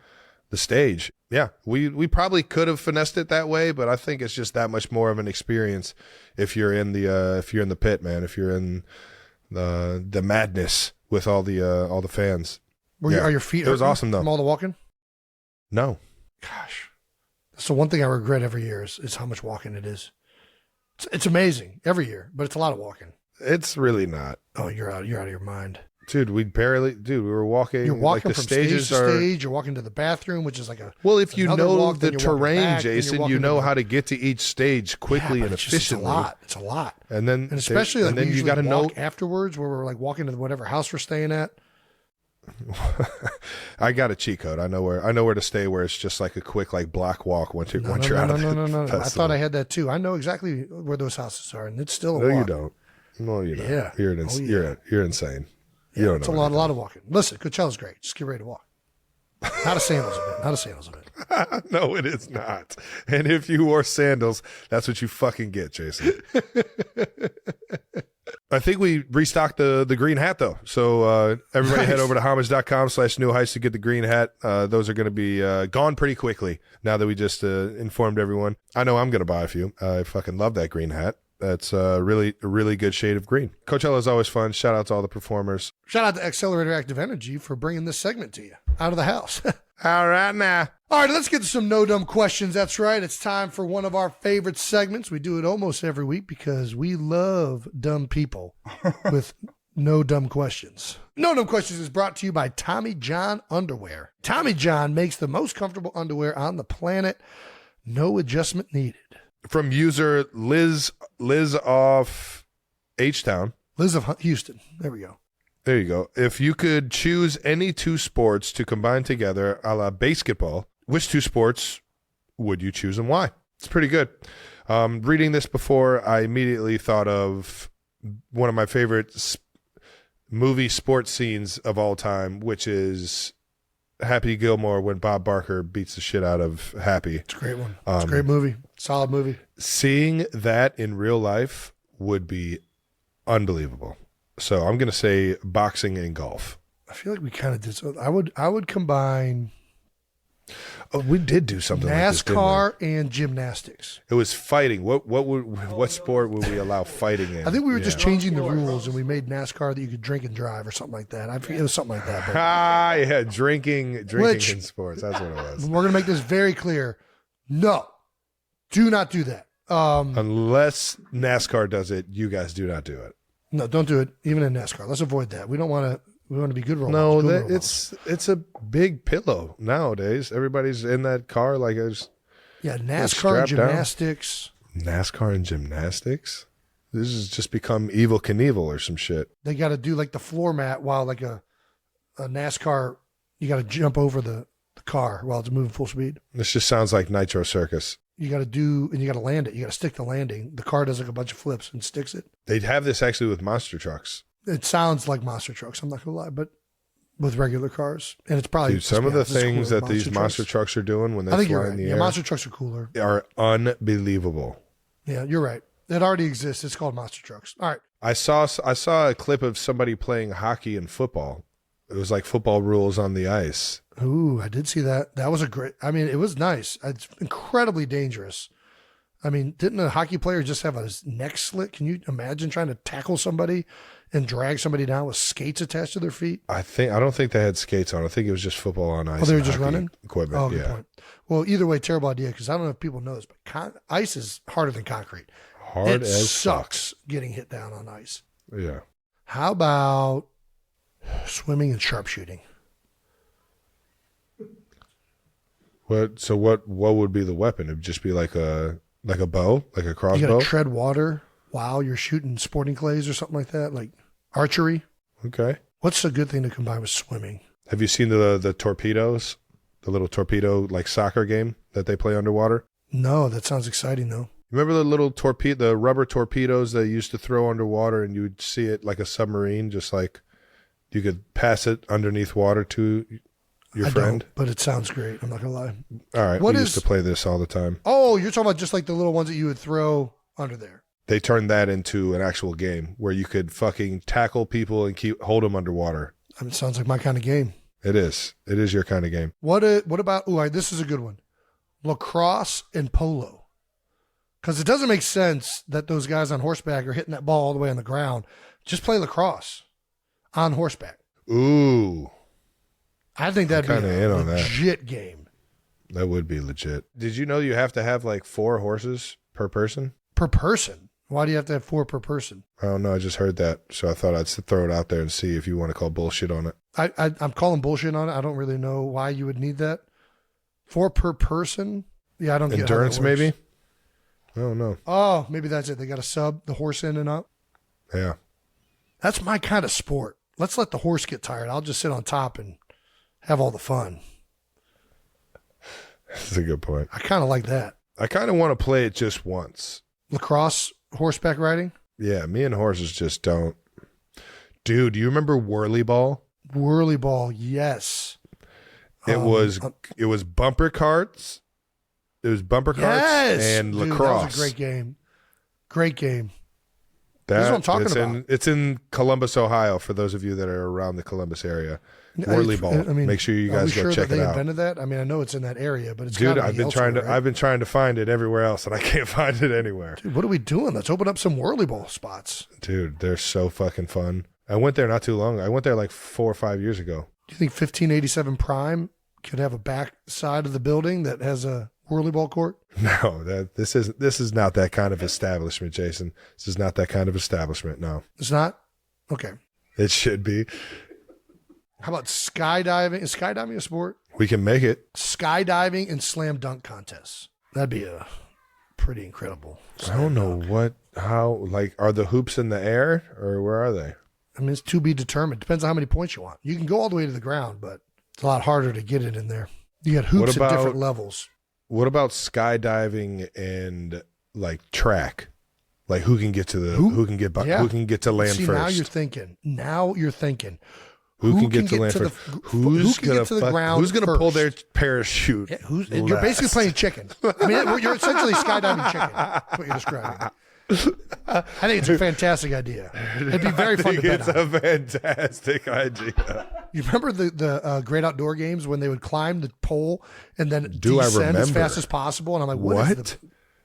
the stage. Yeah, we probably could have finessed it that way, but I think it's just that much more of an experience if you're in the pit, man. If you're in the madness with all the fans. Are your feet? It was awesome though. From all the walking? No. Gosh, that's the one thing I regret every year is how much walking it is. It's amazing every year, but it's a lot of walking. It's really not. Oh, you're out of your mind. Dude, we were walking. You're walking like the from stage to stages stage. You're walking to the bathroom, which is like a. Well, if you know walk, the then you're walking terrain, back, Jason, you know how to get to each stage quickly and efficiently. It's a lot. And then, especially like then we you got to know afterwards, where we're like walking to whatever house we're staying at. I got a cheat code. I know where to stay. Where it's just like a quick like block walk once you're out of No. festival. I thought I had that too. I know exactly where those houses are, and it's still a walk. No, you don't. No, you don't. Yeah. You're insane. Yeah, you don't it's know a lot of walking. Listen, Coachella's great. Just get ready to walk. Not a sandals of it. No, it is not. And if you wore sandals, that's what you fucking get, Jason. I think we restocked the green hat though. So everybody head over to homage.com/new heights to get the green hat. Those are going to be gone pretty quickly now that we just informed everyone. I know I'm going to buy a few. I fucking love that green hat. That's a really good shade of green. Coachella is always fun. Shout out to all the performers. Shout out to Accelerator Active Energy for bringing this segment to you out of the house. All right now. All right, let's get to some no dumb questions. That's right. It's time for one of our favorite segments. We do it almost every week because we love dumb people with no dumb questions. No dumb questions is brought to you by Tommy John Underwear. Tommy John makes the most comfortable underwear on the planet. No adjustment needed. From user Liz off H-Town. Liz of Houston. There we go. There you go. If you could choose any two sports to combine together a la basketball, which two sports would you choose and why? It's pretty good. Reading this before, I immediately thought of one of my favorite movie sports scenes of all time, which is Happy Gilmore when Bob Barker beats the shit out of Happy. It's a great one. It's a great movie. Solid movie. Seeing that in real life would be unbelievable. So I'm going to say boxing and golf. I feel like we kind of did so. I would combine. Oh, we did do something NASCAR like this, and gymnastics. It was fighting. What sport would we allow fighting in? I think we were just changing the rules, and we made NASCAR that you could drink and drive or something like that. I forget, it was something like that. But yeah, drinking in sports. That's what it was. We're going to make this very clear. No, do not do that. Unless NASCAR does it, you guys do not do it. No, don't do it. Even in NASCAR, let's avoid that. We don't want to. We want to be good role models. No, it's a big pillow nowadays. Everybody's in that car like it's NASCAR and gymnastics. NASCAR and gymnastics. This has just become Evel Knievel or some shit. They got to do like the floor mat while like a NASCAR. You got to jump over the car while it's moving full speed. This just sounds like Nitro Circus. You got to do, and you got to land it. You got to stick the landing. The car does like a bunch of flips and sticks it. They'd have this actually with monster trucks. It sounds like monster trucks. I'm not gonna lie, but with regular cars, and it's probably some of the things that these monster trucks are doing when they fly in the air. Monster trucks are cooler. Are unbelievable. Yeah, you're right. It already exists. It's called monster trucks. All right. I saw a clip of somebody playing hockey and football. It was like football rules on the ice. Ooh, I did see that. That was it was nice. It's incredibly dangerous. I mean, didn't a hockey player just have his neck slit? Can you imagine trying to tackle somebody and drag somebody down with skates attached to their feet? I don't think they had skates on. I think it was just football on ice. Oh, they were just running equipment. Oh, good point. Well, either way, terrible idea because I don't know if people know this, but ice is harder than concrete. Hard as sucks getting hit down on ice. Yeah. How about swimming and sharpshooting? What would be the weapon? It'd just be like a bow, like a crossbow. You got to tread water while you're shooting sporting clays or something like that, like archery. Okay. What's a good thing to combine with swimming? Have you seen the torpedoes, the little torpedo like soccer game that they play underwater? No, that sounds exciting though. Remember the little the rubber torpedoes they used to throw underwater, and you would see it like a submarine, just like you could pass it underneath water to your friend. Don't, but it sounds great. I'm not gonna lie. All right, we used to play this all the time. Oh, you're talking about just like the little ones that you would throw under there. they turned that into an actual game where you could fucking tackle people and hold them underwater. It sounds like my kind of game. It is. It is your kind of game. What about, this is a good one. Lacrosse and polo. Because it doesn't make sense that those guys on horseback are hitting that ball all the way on the ground. Just play lacrosse on horseback. Ooh. I think that'd be a legit game. That would be legit. Did you know you have to have like 4 horses per person? Per person? Why do you have to have 4 per person? I don't know. I just heard that. So I thought I'd throw it out there and see if you want to call bullshit on it. I'm calling bullshit on it. I don't really know why you would need that. 4 per person? Yeah, I don't get endurance, maybe? I don't know. Oh, maybe that's it. They got to sub the horse in and up. Yeah. That's my kind of sport. Let's let the horse get tired. I'll just sit on top and have all the fun. That's a good point. I kind of like that. I kind of want to play it just once. Lacrosse, horseback riding? Yeah, me and horses just don't. Dude, do you remember Whirly Ball? Whirly Ball, yes. It was bumper carts. It was bumper carts and lacrosse. That was a great game. Great game. This is what I'm talking about. It's in Columbus, Ohio, for those of you that are around the Columbus area. Whirly Ball. I mean, make sure you guys go check it out. They invented that? I mean, I know it's in that area, but it's dude. I've been trying to find it everywhere else, and I can't find it anywhere. Dude, what are we doing? Let's open up some Whirly Ball spots. Dude, they're so fucking fun. I went there not too long ago. I went there like 4 or 5 years ago. Do you think 1587 Prime could have a back side of the building that has a Whirly Ball court? No, this is not that kind of establishment, Jason. This is not that kind of establishment. No, it's not. Okay, it should be. How about skydiving? Is skydiving a sport? We can make it. Skydiving and slam dunk contests. That'd be a pretty incredible. I don't know how, are the hoops in the air or where are they? I mean, it's to be determined. Depends on how many points you want. You can go all the way to the ground, but it's a lot harder to get it in there. You got hoops at different levels. What about skydiving and track? Like who can get to who can get to land first? Now you're thinking. Who can get to land first? Who's going to pull their parachute? Yeah, you're basically playing chicken. I mean, you're essentially skydiving chicken. That's what you're describing. I think it's a fantastic idea. It'd be very fun to bet on. It's a fantastic idea. You remember the Great Outdoor Games when they would climb the pole and then descend as fast as possible? And I'm like,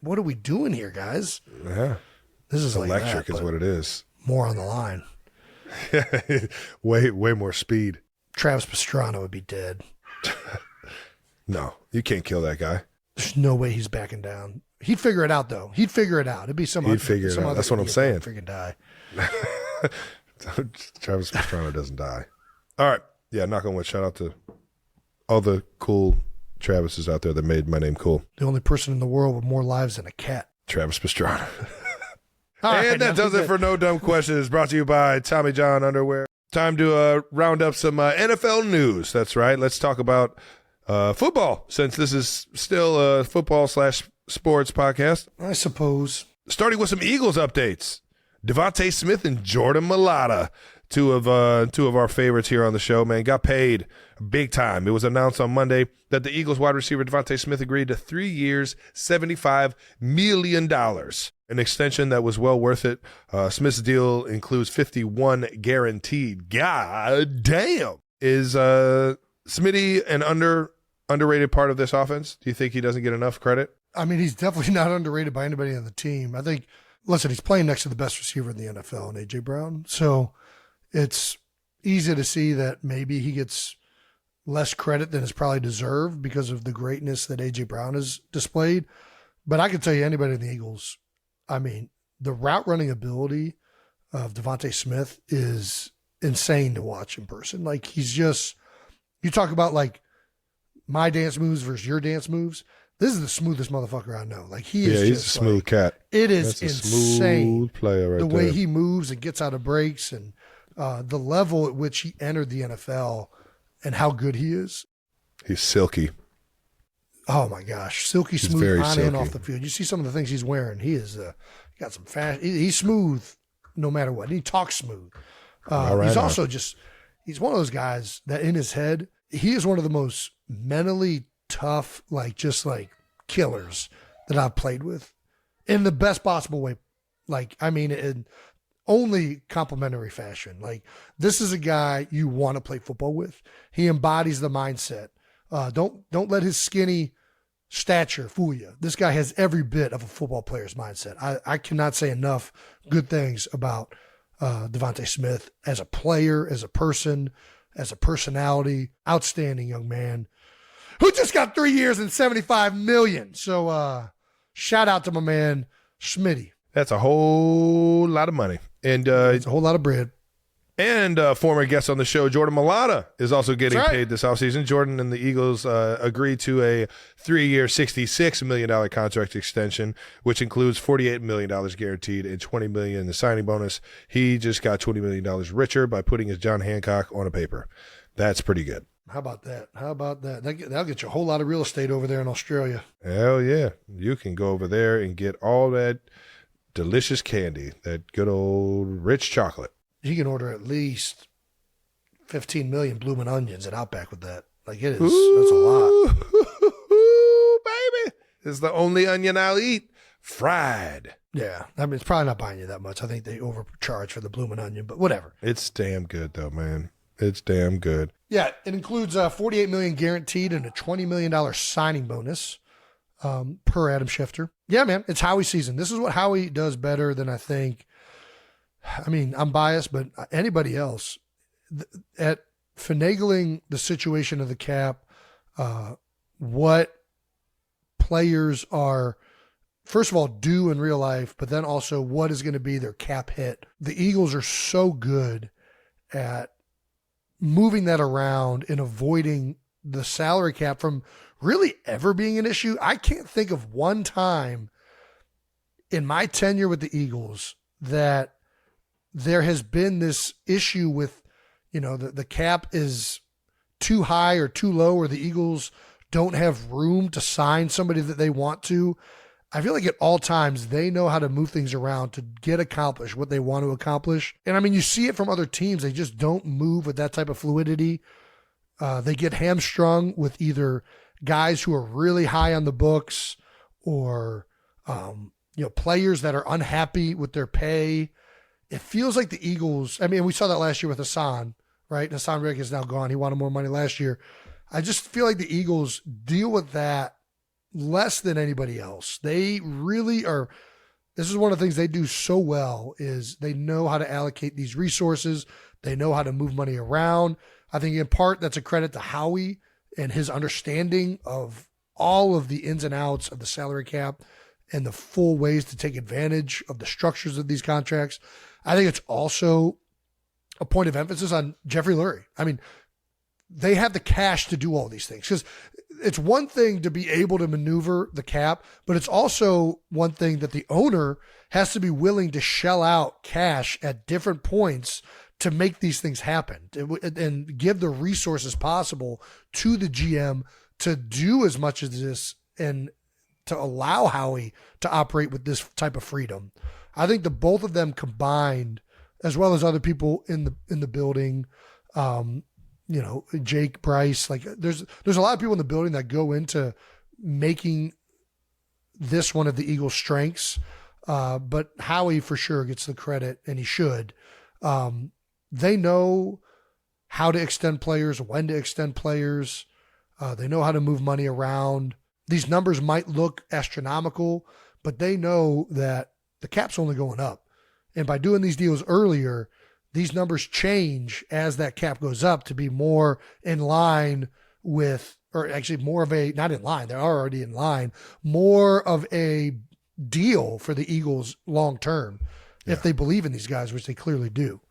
what are we doing here, guys? Yeah. This is electric is what it is. More on the line. way more speed. Travis Pastrana would be dead. No, you can't kill that guay. There's no way he's backing down. He'd figure it out, though. He'd figure it out. It'd be some. He'd figure it out. That's what I'm saying. Freaking die. Travis Pastrana doesn't die. All right. Yeah, knock on wood. Shout out to all the cool Travises out there that made my name cool. The only person in the world with more lives than a cat. Travis Pastrana. And that does it for No Dumb Questions, brought to you by Tommy John Underwear. Time to round up some NFL news. That's right. Let's talk about football, since this is still a football/sports podcast. I suppose. Starting with some Eagles updates. Devontae Smith and Jordan Mailata, two of our favorites here on the show, man, got paid big time. It was announced on Monday that the Eagles wide receiver Devontae Smith agreed to 3 years, $75 million. An extension that was well worth it. Smith's deal includes 51 guaranteed. God damn. Is Smitty an underrated part of this offense? Do you think he doesn't get enough credit? I mean, he's definitely not underrated by anybody on the team. I think, listen, he's playing next to the best receiver in the NFL, in A.J. Brown. So it's easy to see that maybe he gets less credit than is probably deserved because of the greatness that A.J. Brown has displayed. But I can tell you, anybody in the Eagles, I mean, the route running ability of Devontae Smith is insane to watch in person. Like, he's just, you talk about like my dance moves versus your dance moves. This is the smoothest motherfucker I know. Like, he's a smooth cat. It is insane. Smooth player right the there. way he moves and gets out of breaks and the level at which he entered the NFL and how good he is. He's silky. Oh my gosh, silky smooth on and off the field. You see some of the things he's wearing. He is got some fast. He's smooth no matter what. He talks smooth. He's also he's one of those guys that in his head, he is one of the most mentally tough, killers that I've played with in the best possible way Like, I mean, in only complimentary fashion. Like, this is a guy you want to play football with. He embodies the mindset. Don't let his skinny stature fool you. This guy has every bit of a football player's mindset. I cannot say enough good things about Devontae Smith as a player, as a person, as a personality. Outstanding young man who just got 3 years and $75 million. So shout out to my man Schmitty. That's a whole lot of money. And it's a whole lot of bread. And former guest on the show, Jordan Mailata, is also getting paid this offseason. Jordan and the Eagles agreed to a 3-year, $66 million contract extension, which includes $48 million guaranteed and $20 million in the signing bonus. He just got $20 million richer by putting his John Hancock on a paper. That's pretty good. How about that? That'll get you a whole lot of real estate over there in Australia. Hell yeah. You can go over there and get all that delicious candy, that good old rich chocolate. You can order at least 15 million blooming onions at Outback with that. Like, it is. Ooh, that's a lot. Ooh, baby. It's the only onion I'll eat. Fried. Yeah. I mean, it's probably not buying you that much. I think they overcharge for the blooming onion, but whatever. It's damn good, though, man. It's damn good. Yeah. It includes $48 million guaranteed and a $20 million signing bonus per Adam Schefter. Yeah, man. It's Howie season. This is what Howie does better than I think. I mean, I'm biased, but anybody else at finagling the situation of the cap, what players are, first of all, due in real life, but then also what is going to be their cap hit. The Eagles are so good at moving that around and avoiding the salary cap from really ever being an issue. I can't think of one time in my tenure with the Eagles that there has been this issue with, the cap is too high or too low, or the Eagles don't have room to sign somebody that they want to. I feel like at all times they know how to move things around to get accomplished what they want to accomplish. And I mean, you see it from other teams. They just don't move with that type of fluidity. They get hamstrung with either guys who are really high on the books or, players that are unhappy with their pay. It feels like the Eagles, I mean, we saw that last year with Hassan, right? Hassan Reddick is now gone. He wanted more money last year. I just feel like the Eagles deal with that less than anybody else. They really are. This is one of the things they do so well is they know how to allocate these resources. They know how to move money around. I think in part that's a credit to Howie and his understanding of all of the ins and outs of the salary cap and the full ways to take advantage of the structures of these contracts. I think it's also a point of emphasis on Jeffrey Lurie. I mean, they have the cash to do all these things because it's one thing to be able to maneuver the cap, but it's also one thing that the owner has to be willing to shell out cash at different points to make these things happen and give the resources possible to the GM to do as much as this and to allow Howie to operate with this type of freedom. I think the both of them combined, as well as other people in the building, Jake, Bryce, like there's a lot of people in the building that go into making this one of the Eagles' strengths. But Howie for sure gets the credit, and he should. They know how to extend players, when to extend players. They know how to move money around. These numbers might look astronomical, but they know that the cap's only going up. And by doing these deals earlier, these numbers change as that cap goes up to be more in line with, or actually more of a, not in line, they're already in line, more of a deal for the Eagles long term if they believe in these guys, which they clearly do.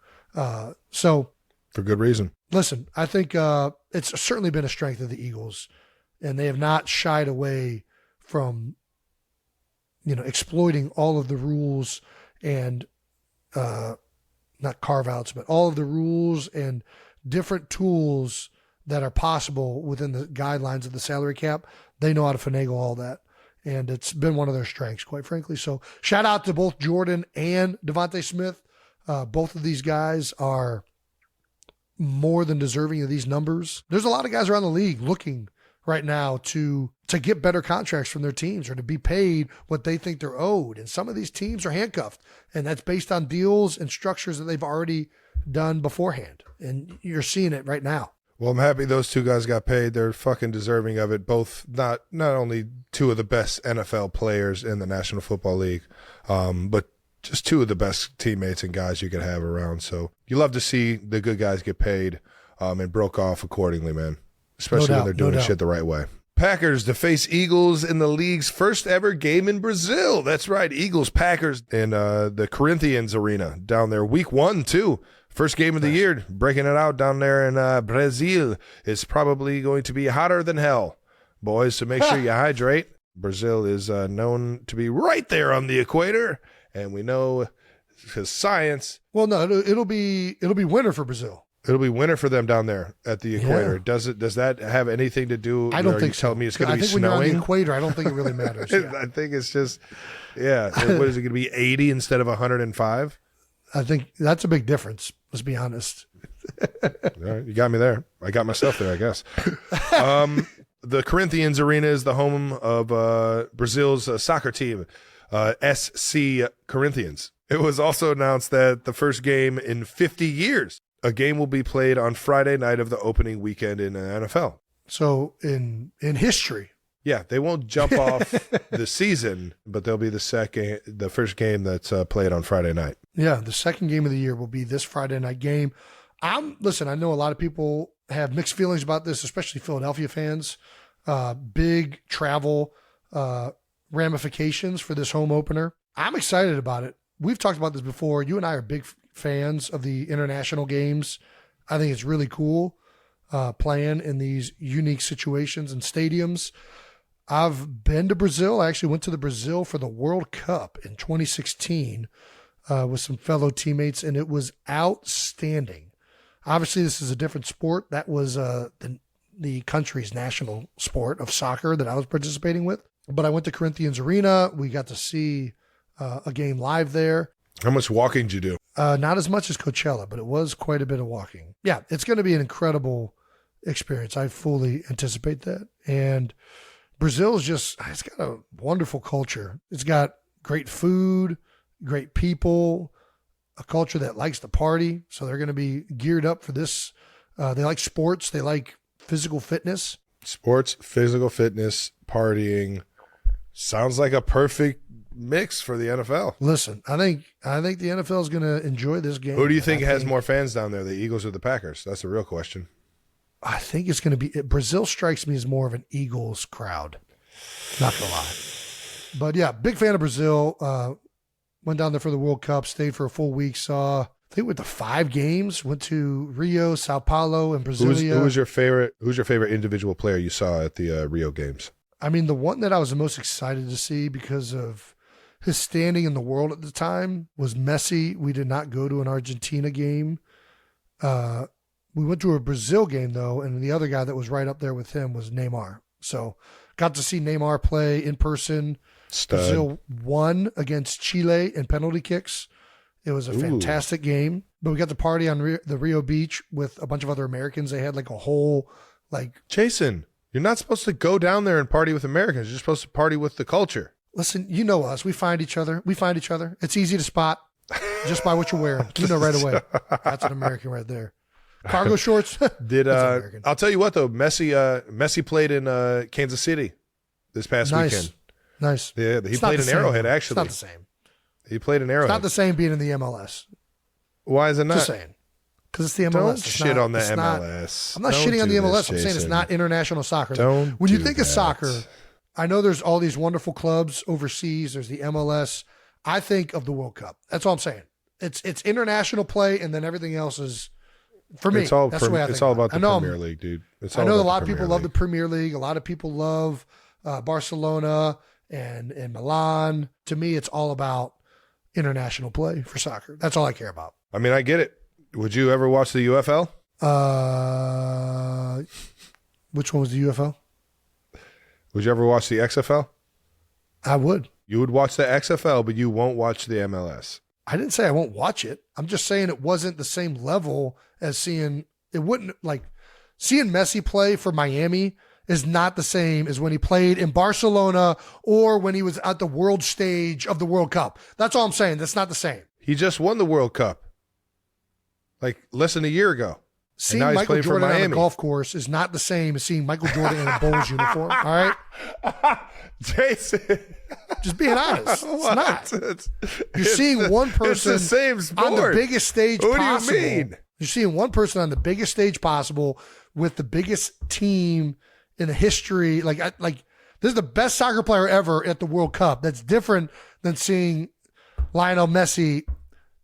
So for good reason. Listen, I think it's certainly been a strength of the Eagles, and they have not shied away from, exploiting all of the rules and not carve outs, but all of the rules and different tools that are possible within the guidelines of the salary cap. They know how to finagle all that. And it's been one of their strengths, quite frankly. So shout out to both Jordan and Devontae Smith. Both of these guys are more than deserving of these numbers. There's a lot of guys around the league looking right now to get better contracts from their teams or to be paid what they think they're owed. And some of these teams are handcuffed, and that's based on deals and structures that they've already done beforehand. And you're seeing it right now. Well, I'm happy those two guys got paid. They're fucking deserving of it. Both not only two of the best NFL players in the National Football League, but just two of the best teammates and guys you could have around. So you love to see the good guys get paid and broke off accordingly, man, especially when they're doing shit the right way. Packers to face Eagles in the league's first ever game in Brazil. That's right, Eagles-Packers in the Corinthians Arena down there. Week 1, too. First game of the year, breaking it out down there in Brazil. It's probably going to be hotter than hell, boys, so make sure you hydrate. Brazil is known to be right there on the equator, and we know because science. Well, no, it'll be winter for Brazil. It'll be winter for them down there at the equator. Yeah. Does that have anything to do? I don't think so. Tell me it's going to be snowing. I think when you're on the equator, I don't think it really matters. Yeah. I think it's just, what is it going to be? 80 instead of 105? I think that's a big difference. Let's be honest. All right, you got me there. I got myself there, I guess. The Corinthians Arena is the home of Brazil's soccer team, SC Corinthians. It was also announced that the first game in 50 years, a game will be played on Friday night of the opening weekend in the NFL. So in history. Yeah, they won't jump off the season, but they'll be the first game that's played on Friday night. Yeah, the second game of the year will be this Friday night game. Listen, I know a lot of people have mixed feelings about this, especially Philadelphia fans. Big travel ramifications for this home opener. I'm excited about it. We've talked about this before. You and I are big fans of the international games. I think it's really cool playing in these unique situations and stadiums. I've been to Brazil. I actually went to the Brazil for the World Cup in 2016 with some fellow teammates, and it was outstanding. Obviously, this is a different sport. That was the country's national sport of soccer that I was participating with. But I went to Corinthians Arena. We got to see a game live there. How much walking did you do? Not as much as Coachella, but it was quite a bit of walking. Yeah, it's going to be an incredible experience. I fully anticipate that. And Brazil is it's got a wonderful culture. It's got great food, great people, a culture that likes to party. So they're going to be geared up for this. They like sports. They like physical fitness. Sports, physical fitness, partying. Sounds like a perfect mix for the NFL. Listen, I think the NFL is going to enjoy this game. Who do you think has more fans down there, the Eagles or the Packers? That's the real question. I think it's going to be Brazil. Strikes me as more of an Eagles crowd. Not gonna lie, but yeah, big fan of Brazil. Went down there for the World Cup. Stayed for a full week. Saw, I think, went to 5 games. Went to Rio, Sao Paulo, and Brasilia. Who was your favorite? Who's your favorite individual player you saw at the Rio games? I mean, the one that I was the most excited to see because of his standing in the world at the time was Messi. We did not go to an Argentina game. We went to a Brazil game, though, and the other guy that was right up there with him was Neymar. So got to see Neymar play in person. Stud. Brazil won against Chile in penalty kicks. It was a fantastic game. But we got to party on the Rio Beach with a bunch of other Americans. They had like a whole, Jason, you're not supposed to go down there and party with Americans. You're supposed to party with the culture. Listen, you know us. We find each other. It's easy to spot just by what you're wearing. You know right away. That's an American right there. Cargo shorts. I'll tell you what though, Messi played in Kansas City this past weekend. Nice. Yeah, he played in Arrowhead actually. It's not the same. He played in Arrowhead. It's not the same being in the MLS. Why is it not? Just saying. Because it's the MLS. Don't shit on the MLS. I'm not shitting on the MLS. I'm saying it's not international soccer. When you think of soccer, I know there's all these wonderful clubs overseas. There's the MLS. I think of the World Cup. That's all I'm saying. It's international play, and then everything else is. For me, that's the way I think. It's all about the Premier League, dude. I know a lot of people love the Premier League. A lot of people love Barcelona and Milan. To me, it's all about international play for soccer. That's all I care about. I mean, I get it. Would you ever watch the UFL? Which one was the UFL? Would you ever watch the XFL? I would. You would watch the XFL, but you won't watch the MLS. I didn't say I won't watch it. I'm just saying it wasn't the same level as seeing Messi play for Miami is not the same as when he played in Barcelona or when he was at the world stage of the World Cup. That's all I'm saying. That's not the same. He just won the World Cup like less than a year ago. Seeing Michael Jordan on a golf course is not the same as seeing Michael Jordan in a Bulls uniform. All right, Jason. Just being honest, it's not. You're seeing one person it's the same sport. On the biggest stage possible. What do you mean? You're seeing one person on the biggest stage possible with the biggest team in the history. Like this is the best soccer player ever at the World Cup. That's different than seeing Lionel Messi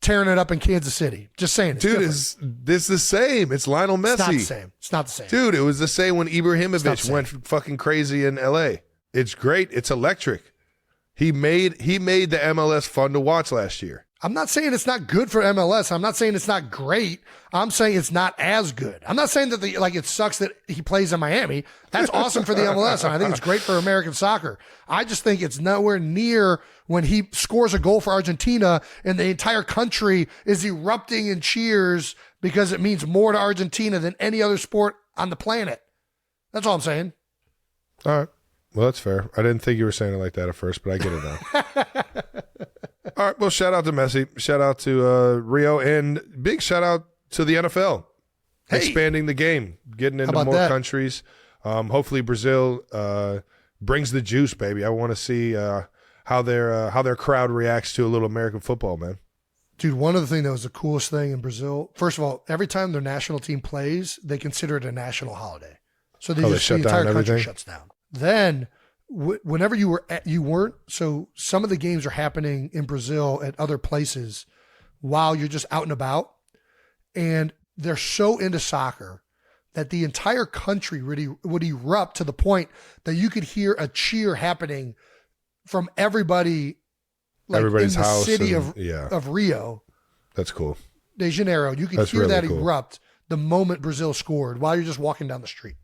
tearing it up in Kansas City. Just saying. Dude, this is the same. It's Lionel Messi. It's not the same. It's not the same. Dude, it was the same when Ibrahimovic went fucking crazy in LA. It's great. It's electric. He made the MLS fun to watch last year. I'm not saying it's not good for MLS. I'm not saying it's not great. I'm saying it's not as good. I'm not saying that it sucks that he plays in Miami. That's awesome for the MLS, and I think it's great for American soccer. I just think it's nowhere near when he scores a goal for Argentina and the entire country is erupting in cheers because it means more to Argentina than any other sport on the planet. That's all I'm saying. All right. Well, that's fair. I didn't think you were saying it like that at first, but I get it now. All right. Well, shout out to Messi. Shout out to Rio. And big shout out to the NFL. Hey. Expanding the game. Getting into more countries. Hopefully Brazil brings the juice, baby. I want to see how their crowd reacts to a little American football, man. Dude, one of the things that was the coolest thing in Brazil, first of all, every time their national team plays, they consider it a national holiday. So the entire country shuts down. Then, whenever you weren't, so some of the games are happening in Brazil at other places while you're just out and about. And they're so into soccer that the entire country really would erupt to the point that you could hear a cheer happening from everybody, like everybody's in the house city of Rio. That's cool. De Janeiro. You could hear really that erupt the moment Brazil scored while you're just walking down the street.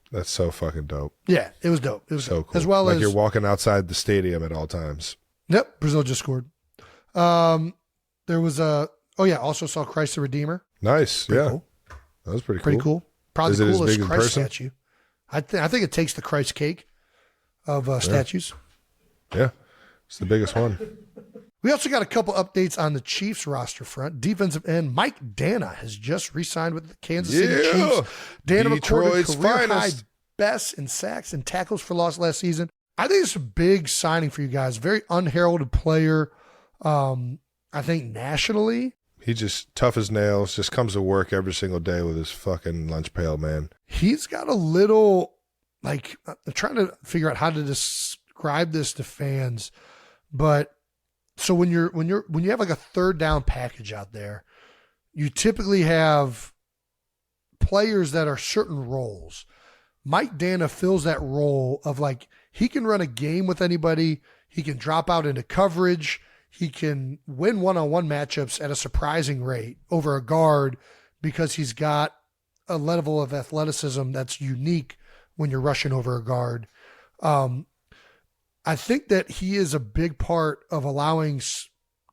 That's so fucking dope. Yeah, it was dope. It was so dope. cool. As well as you're walking outside the stadium at all times. Yep, Brazil just scored. There was also saw Christ the Redeemer. Nice. Pretty cool. That was pretty cool. Probably the coolest Christ person? statue. I think it takes the Christ cake of statues. Yeah, it's the biggest one. We also got a couple updates on the Chiefs roster front. Defensive end Mike Dana has just re-signed with the Kansas City Chiefs. Dana recorded career-high best in sacks and tackles for loss last season. I think it's a big signing for you guys. Very unheralded player. I think nationally. He's just tough as nails, just comes to work every single day with his fucking lunch pail, man. He's got a little, I'm trying to figure out how to describe this to fans, but so when you have like a third down package out there, you typically have players that are certain roles. Mike Dana fills that role of he can run a game with anybody. He can drop out into coverage. He can win one-on-one matchups at a surprising rate over a guard because he's got a level of athleticism that's unique when you're rushing over a guard. I think that he is a big part of allowing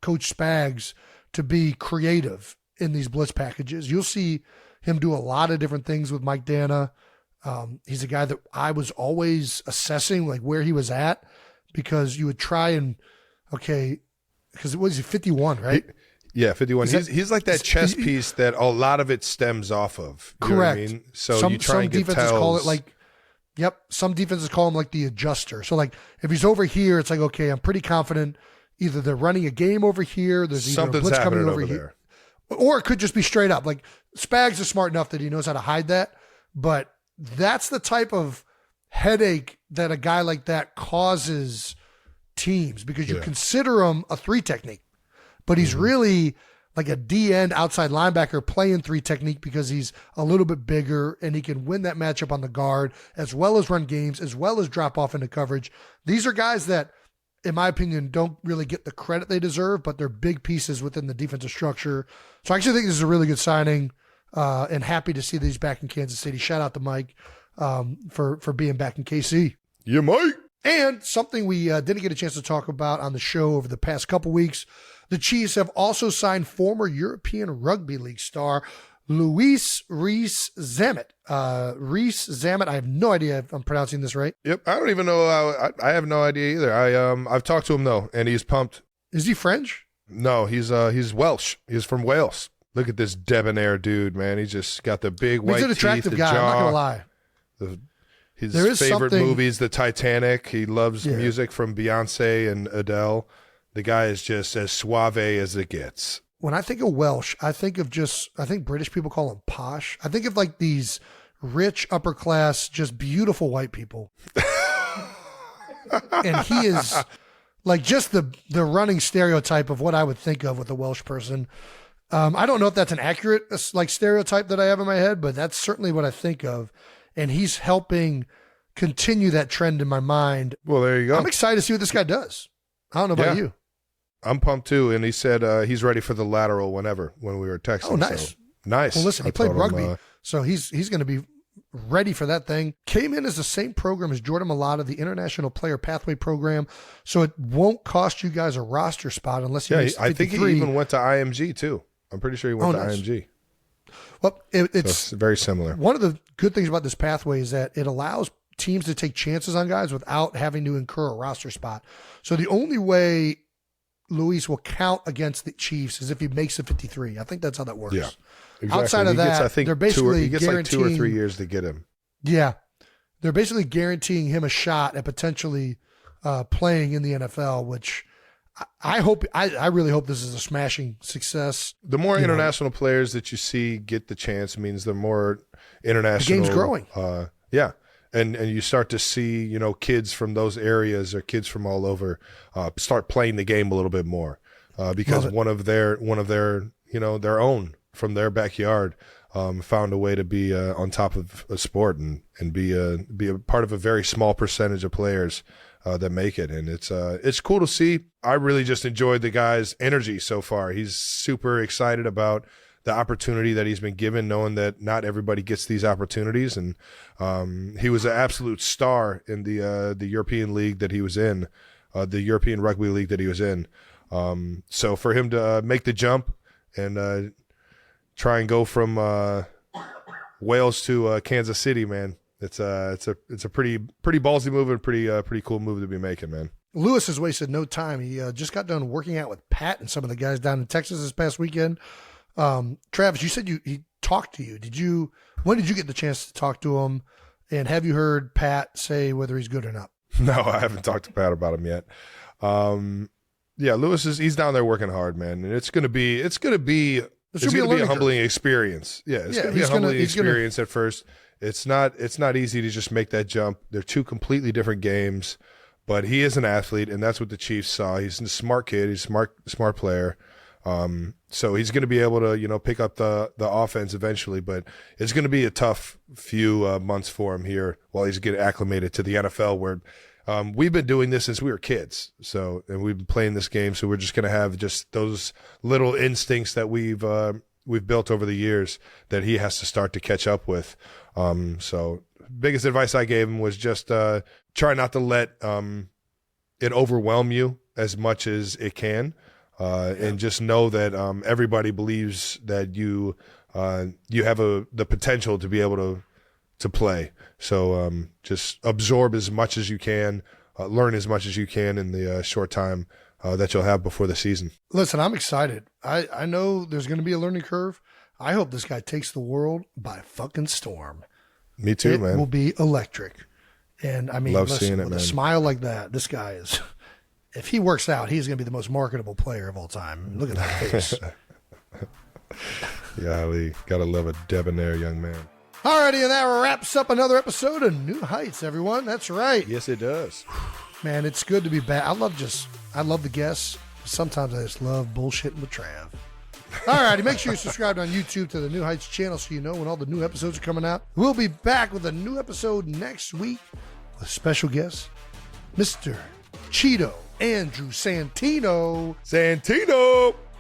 Coach Spags to be creative in these blitz packages. You'll see him do a lot of different things with Mike Dana. He's a guy that I was always assessing where he was at because you would try and, because it was 51, right? 51. He's like that chess piece that a lot of it stems off of. You correct. Know what I mean? So you try and get tells. Call it some defenses call him the adjuster. So if he's over here, it's okay, I'm pretty confident either they're running a game over here, there's either something's a blitz happening coming over here. Or it could just be straight up. Spags is smart enough that he knows how to hide that. But that's the type of headache that a guy like that causes teams because you consider him a 3 technique, but he's really like a D-end outside linebacker playing 3 technique because he's a little bit bigger and he can win that matchup on the guard as well as run games, as well as drop off into coverage. These are guys that, in my opinion, don't really get the credit they deserve, but they're big pieces within the defensive structure. So I actually think this is a really good signing and happy to see these back in Kansas City. Shout out to Mike for being back in KC. Yeah, Mike. And something we didn't get a chance to talk about on the show over the past couple weeks, the Chiefs have also signed former European Rugby League star Luis Reese Zamet. Reese Zamet, I have no idea if I'm pronouncing this right. Yep, I don't even know. I have no idea either. I've talked to him though, and he's pumped. Is he French? No, he's Welsh. He's from Wales. Look at this debonair dude, man. He's just got the big white teeth. He's an attractive guy. Jaw, I'm not gonna lie. His favorite movies, the Titanic. He loves music from Beyonce and Adele. The guy is just as suave as it gets. When I think of Welsh, I think British people call them posh. I think of like these rich, upper class, just beautiful white people. And he is like just the running stereotype of what I would think of with a Welsh person. I don't know if that's an accurate like stereotype that I have in my head, but that's certainly what I think of. And he's helping continue that trend in my mind. Well, there you go. I'm excited to see what this guy does. I don't know about you. I'm pumped too. And he said he's ready for the lateral when we were texting. Oh, nice. So, nice. Well, listen, he played rugby, so he's going to be ready for that thing. Came in as the same program as Jordan Mailata, the International Player Pathway Program. So it won't cost you guys a roster spot unless you makes 53. I think he even went to IMG too. I'm pretty sure he went to IMG. Well, it's very similar. One of the good things about this pathway is that it allows teams to take chances on guys without having to incur a roster spot. So the only way Luis will count against the Chiefs is if he makes the 53. I think that's how that works. Yeah, exactly. Outside of that, they're basically he gets like 2 or 3 years to get him. Yeah, they're basically guaranteeing him a shot at potentially playing in the NFL, which I hope. I really hope this is a smashing success. The more international players that you see get the chance means the more international. The game's growing. Yeah. And you start to see, kids from those areas or kids from all over start playing the game a little bit more because one of their their own from their backyard found a way to be on top of a sport and be a part of a very small percentage of players that make it. And it's cool to see. I really just enjoyed the guy's energy so far. He's super excited about the opportunity that he's been given, knowing that not everybody gets these opportunities. And he was an absolute star in the European league that he was in, the European rugby league that he was in. So for him to make the jump and try and go from Wales to Kansas City, man, it's a pretty ballsy move and pretty cool move to be making, man. Lewis has wasted no time. He just got done working out with Pat and some of the guys down in Texas this past weekend. Travis, you said he talked to you. When did you get the chance to talk to him? And have you heard Pat say whether he's good or not? No, I haven't talked to Pat about him yet. Lewis he's down there working hard, man. And it's going to be a humbling experience. Yeah. It's going to be a humbling experience at first. It's not easy to just make that jump. They're two completely different games, but he is an athlete, and that's what the Chiefs saw. He's a smart kid. He's a smart player. So he's going to be able to, pick up the offense eventually, but it's going to be a tough few months for him here while he's getting acclimated to the NFL, where we've been doing this since we were kids. And we've been playing this game. So we're just going to have just those little instincts that we've built over the years that he has to start to catch up with. So biggest advice I gave him was just try not to let it overwhelm you as much as it can. And just know that everybody believes that you have the potential to be able to play. So just absorb as much as you can, learn as much as you can in the short time that you'll have before the season. Listen, I'm excited. I know there's going to be a learning curve. I hope this guy takes the world by fucking storm. Me too, man. It will be electric. And I mean, seeing it, with man. A smile like that, this guy is... If he works out, he's going to be the most marketable player of all time. Look at that face. Yeah, we got to love a debonair young man. Alrighty, and that wraps up another episode of New Heights, everyone. That's right. Yes, it does. Man, it's good to be back. I love the guests. Sometimes I just love bullshitting with Trav. Alrighty, make sure you subscribe on YouTube to the New Heights channel so you know when all the new episodes are coming out. We'll be back with a new episode next week with special guest, Mr. Cheeto Andrew Santino.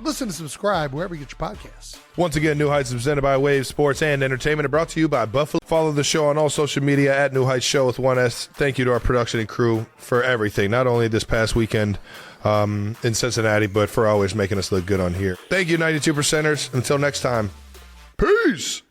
Listen and subscribe wherever you get your podcasts. Once again, New Heights is presented by Wave Sports and Entertainment and brought to you by Buffalo. Follow the show on all social media at New Heights Show with 1S. Thank you to our production and crew for everything, not only this past weekend in Cincinnati, but for always making us look good on here. Thank you, 92%ers. Until next time, Peace.